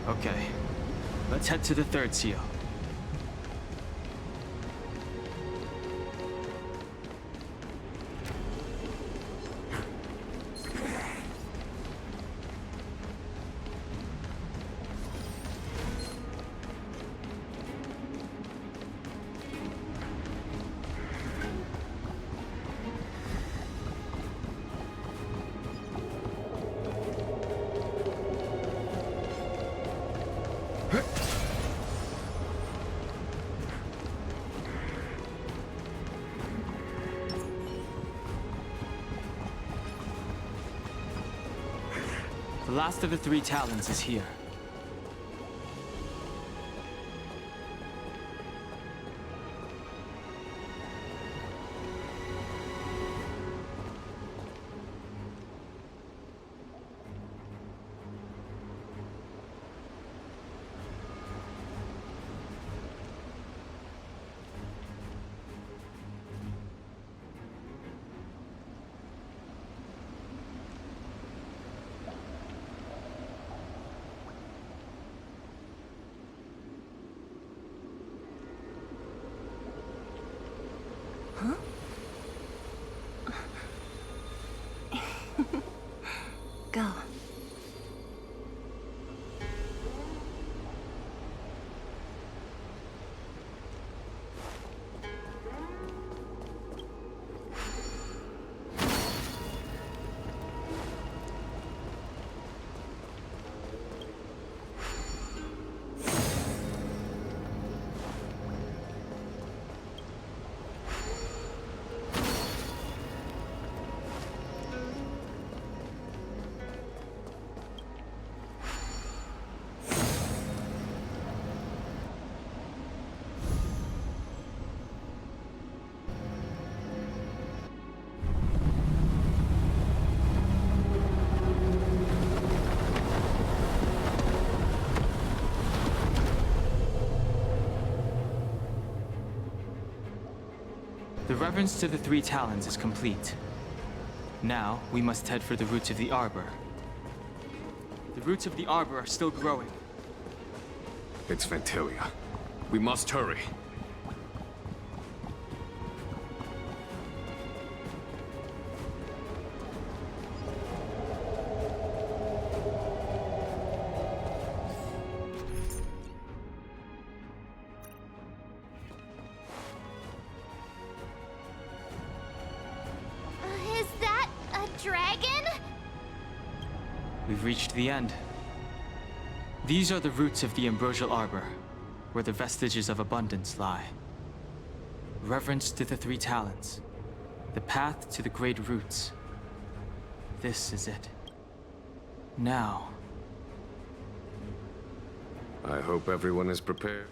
Okay, let's head to the third seal. The last of the three talons is here. Go. The reverence to the Three Talons is complete. Now, we must head for the roots of the arbor. The roots of the arbor are still growing. It's Phantylia. We must hurry. Is that a dragon? We've reached the end. These are the roots of the ambrosial arbor, where the vestiges of abundance lie. Reverence to the Three Talons. The path to the great roots. This is it. Now. I hope everyone is prepared.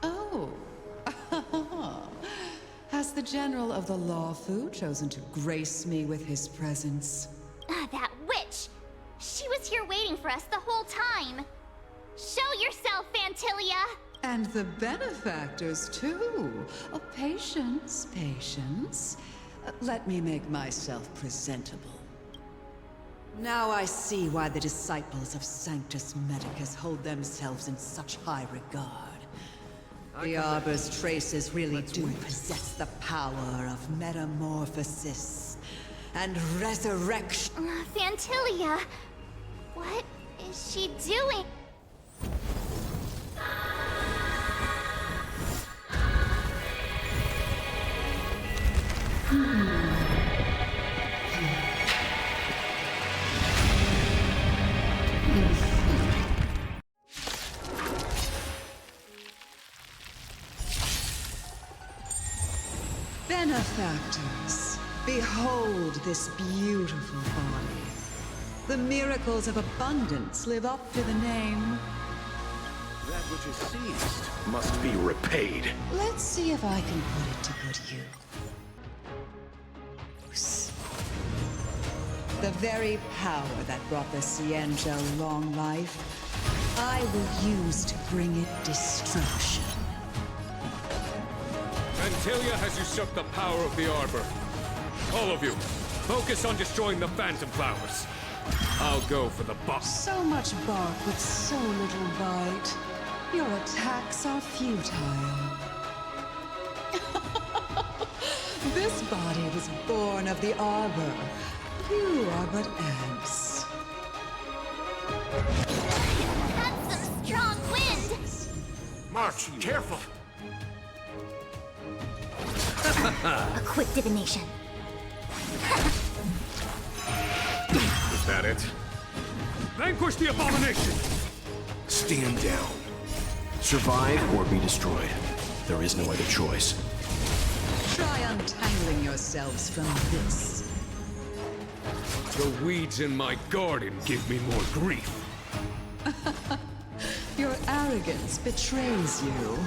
Oh. Has the General of the Lawfu chosen to grace me with his presence? That witch! She was here waiting for us the whole time! Show yourself, Phantylia! And the benefactors, too. Oh, patience, patience. Let me make myself presentable. Now I see why the disciples of Sanctus Medicus hold themselves in such high regard. The Arbor's traces really do possess the power of metamorphosis and resurrection. Phantylia! What is she doing? Benefactors, behold this beautiful body. The miracles of abundance live up to the name. That which is seized must be repaid. Let's see if I can put it to good use. The very power that brought the Xianzhou long life, I will use to bring it destruction. Phantylia has usurped the power of the Arbor. All of you, focus on destroying the Phantom Flowers. I'll go for the boss. So much bark with so little bite. Your attacks are futile. This body was born of the Arbor. You are but ants. That's some strong wind! March, careful! A quick divination. Is that it? Vanquish the abomination! Stand down. Survive or be destroyed. There is no other choice. Try untangling yourselves from this. The weeds in my garden give me more grief. Your arrogance betrays you.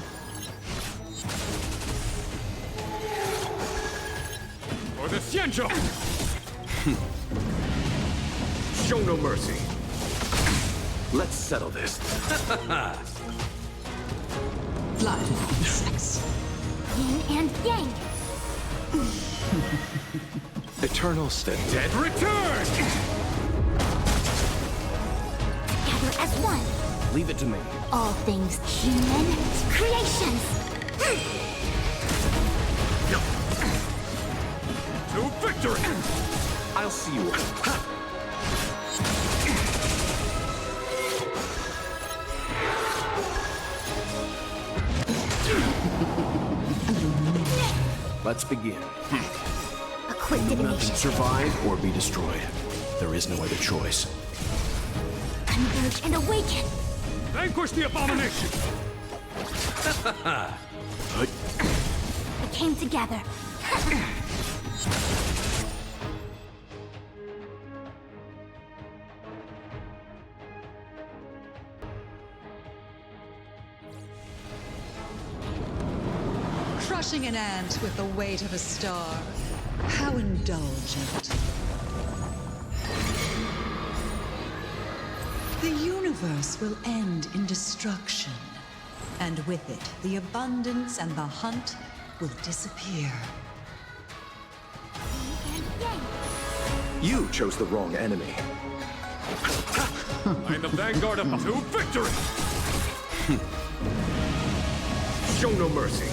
For the Xianzhou! Show no mercy. Let's settle this. Blood sex. Yin and yang! Eternal steady. Dead return! Together as one! Leave it to me. All things human creations! To to victory! I'll see you. Let's begin. A quick Nothing. divination. Survive or be destroyed. There is no other choice. Converge and awaken. Vanquish the abomination! We came together. Crushing an ant with the weight of a star. How indulgent. The universe will end in destruction. And with it, the abundance and the hunt will disappear. You chose the wrong enemy. I am the vanguard of to victory! Show no mercy.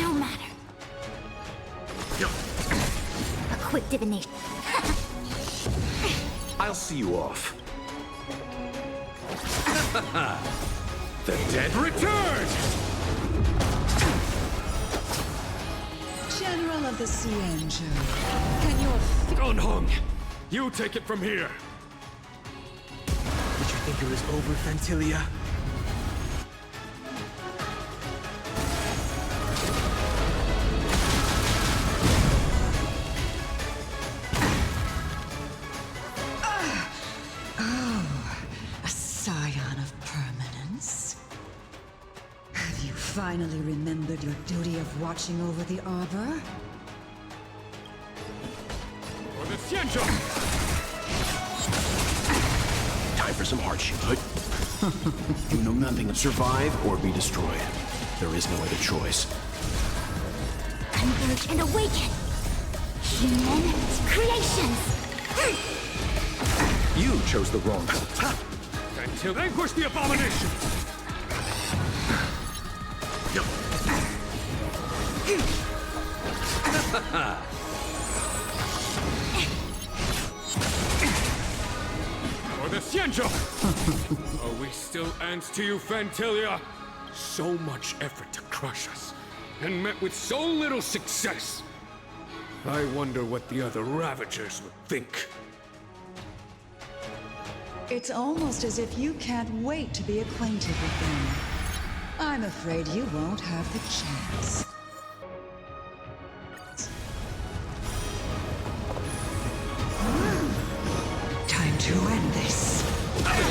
No matter. A quick divination. I'll see you off. The dead return! General of the Cienjo, can your... Gunhung, you take it from here. Did you think it was over, Phantylia? Finally remembered your duty of watching over the Arbor? For the Xianzhou! Time for some hardship. You know nothing. Survive or be destroyed. There is no other choice. Converge and awaken. Human creations. You chose the wrong. Until vanquish the abomination! For the Xianzhou! Are we still ants to you, Phantylia? So much effort to crush us, and met with so little success. I wonder what the other Ravagers would think. It's almost as if you can't wait to be acquainted with them. I'm afraid you won't have the chance. Time to end this.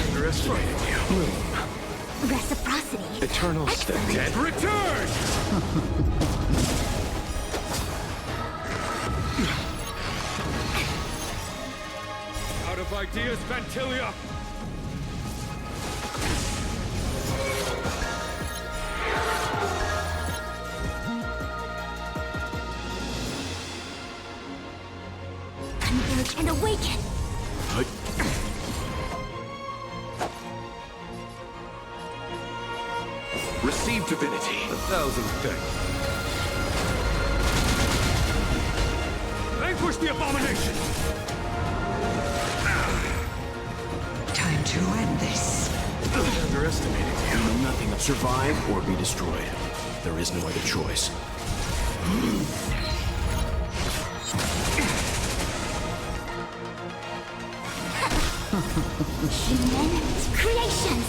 Underestimated you. Reciprocity. Eternal step. Dead return! Out of ideas, Phantylia! Converge and awaken. Receive divinity. 1,000 thanks. Vanquish the abomination! Time to end this. Underestimated you. You know nothing. Survive or be destroyed. There is no other choice. Human creations.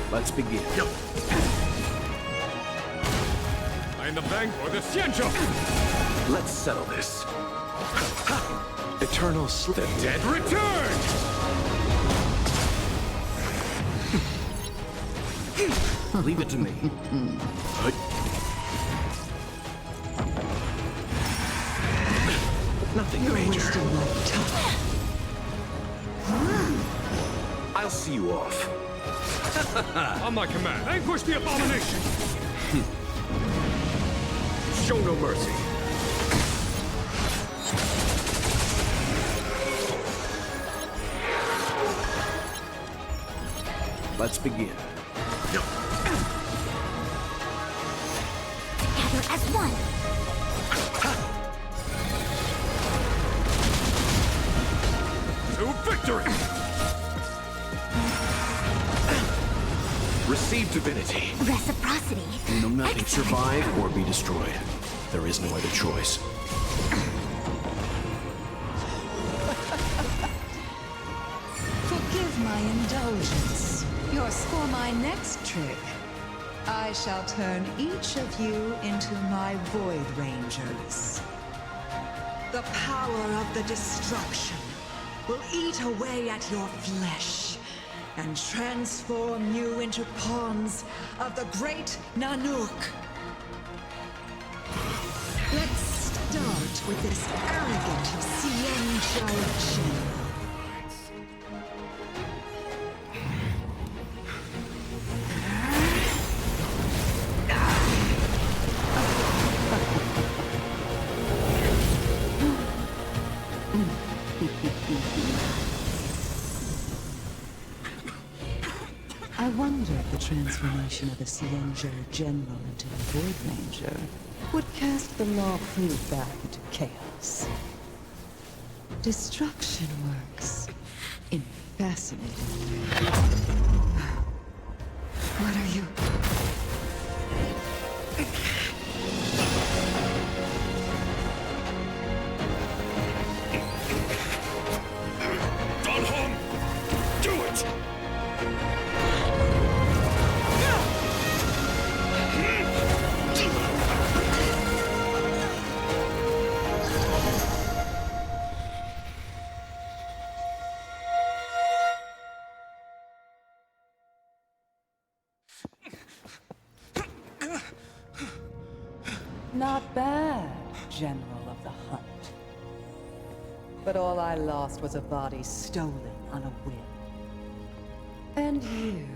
Let's begin. I am the vanguard of the Xianzhou! Let's settle this. Eternal The dead return! Leave it to me. Nothing major. I'll see you off. On my command, vanquish the abomination! Show no mercy. Let's begin. one. To victory! Receive divinity. Reciprocity. You know nothing. Survive or be destroyed. There is no other choice. Forgive my indulgence. For my next trick, I shall turn each of you into my Void Rangers. The power of the destruction will eat away at your flesh and transform you into pawns of the great Nanook. Let's start with this arrogant Xianzhou general. I wonder if the transformation of a Xianzhou general into a Void Ranger would cast the Law Fleet back into chaos. Destruction works in fascinating ways. What are you? Do it! Not bad, General of the Hunt. But all I lost was a body stolen on a whim. And you,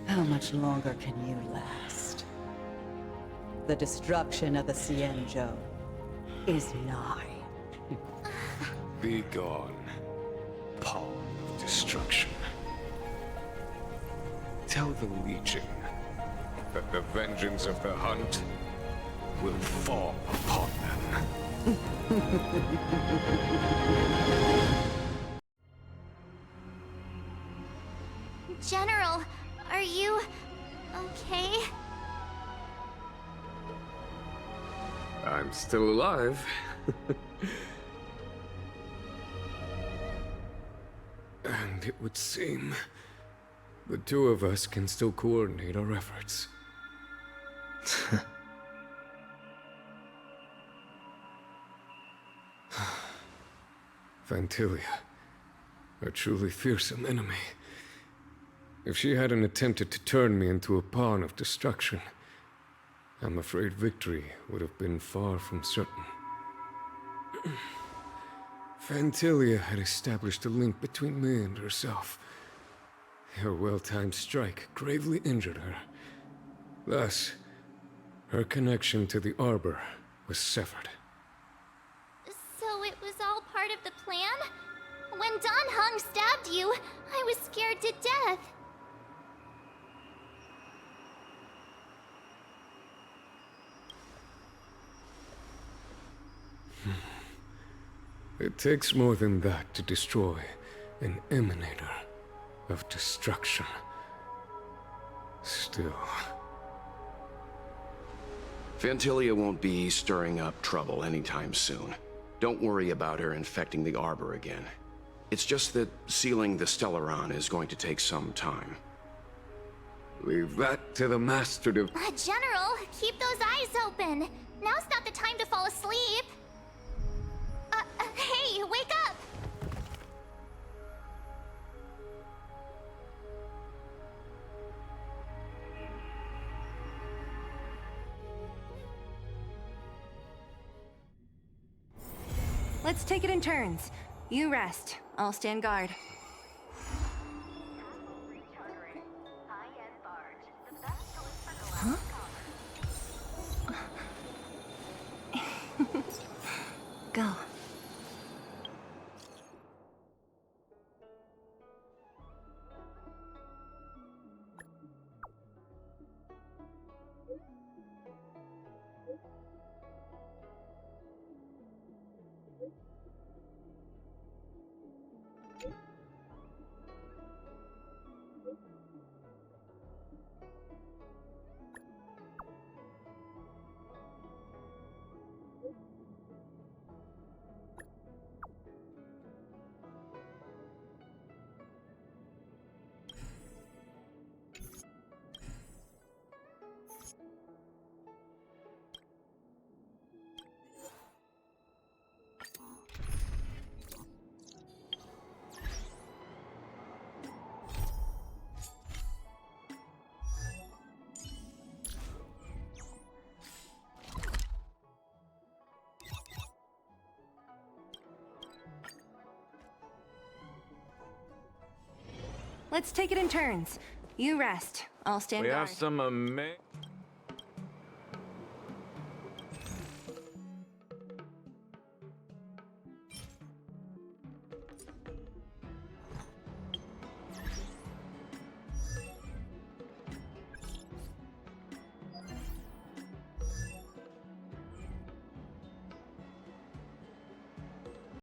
how much longer can you last? The destruction of the Xianzhou is nigh. Be gone, pawn of destruction. Tell the Legion that the vengeance of the Hunt will fall upon them. General, are you okay? I'm still alive. And it would seem the two of us can still coordinate our efforts. Phantylia, a truly fearsome enemy. If she hadn't attempted to turn me into a pawn of destruction, I'm afraid victory would have been far from certain. Phantylia had established a link between me and herself. Her well-timed strike gravely injured her. Thus, her connection to the Arbor was severed. So it was all part of the plan? When Don Hung stabbed you, I was scared to death. It takes more than that to destroy an emanator of destruction. Still... Phantylia won't be stirring up trouble anytime soon. Don't worry about her infecting the Arbor again. It's just that sealing the Stellaron is going to take some time. Leave that to the Master to... General, keep those eyes open. Now's not the time to fall asleep. Hey, wake up! Let's take it in turns. You rest. I'll stand guard. Huh? Go. Let's take it in turns. You rest. I'll stand We guard. have some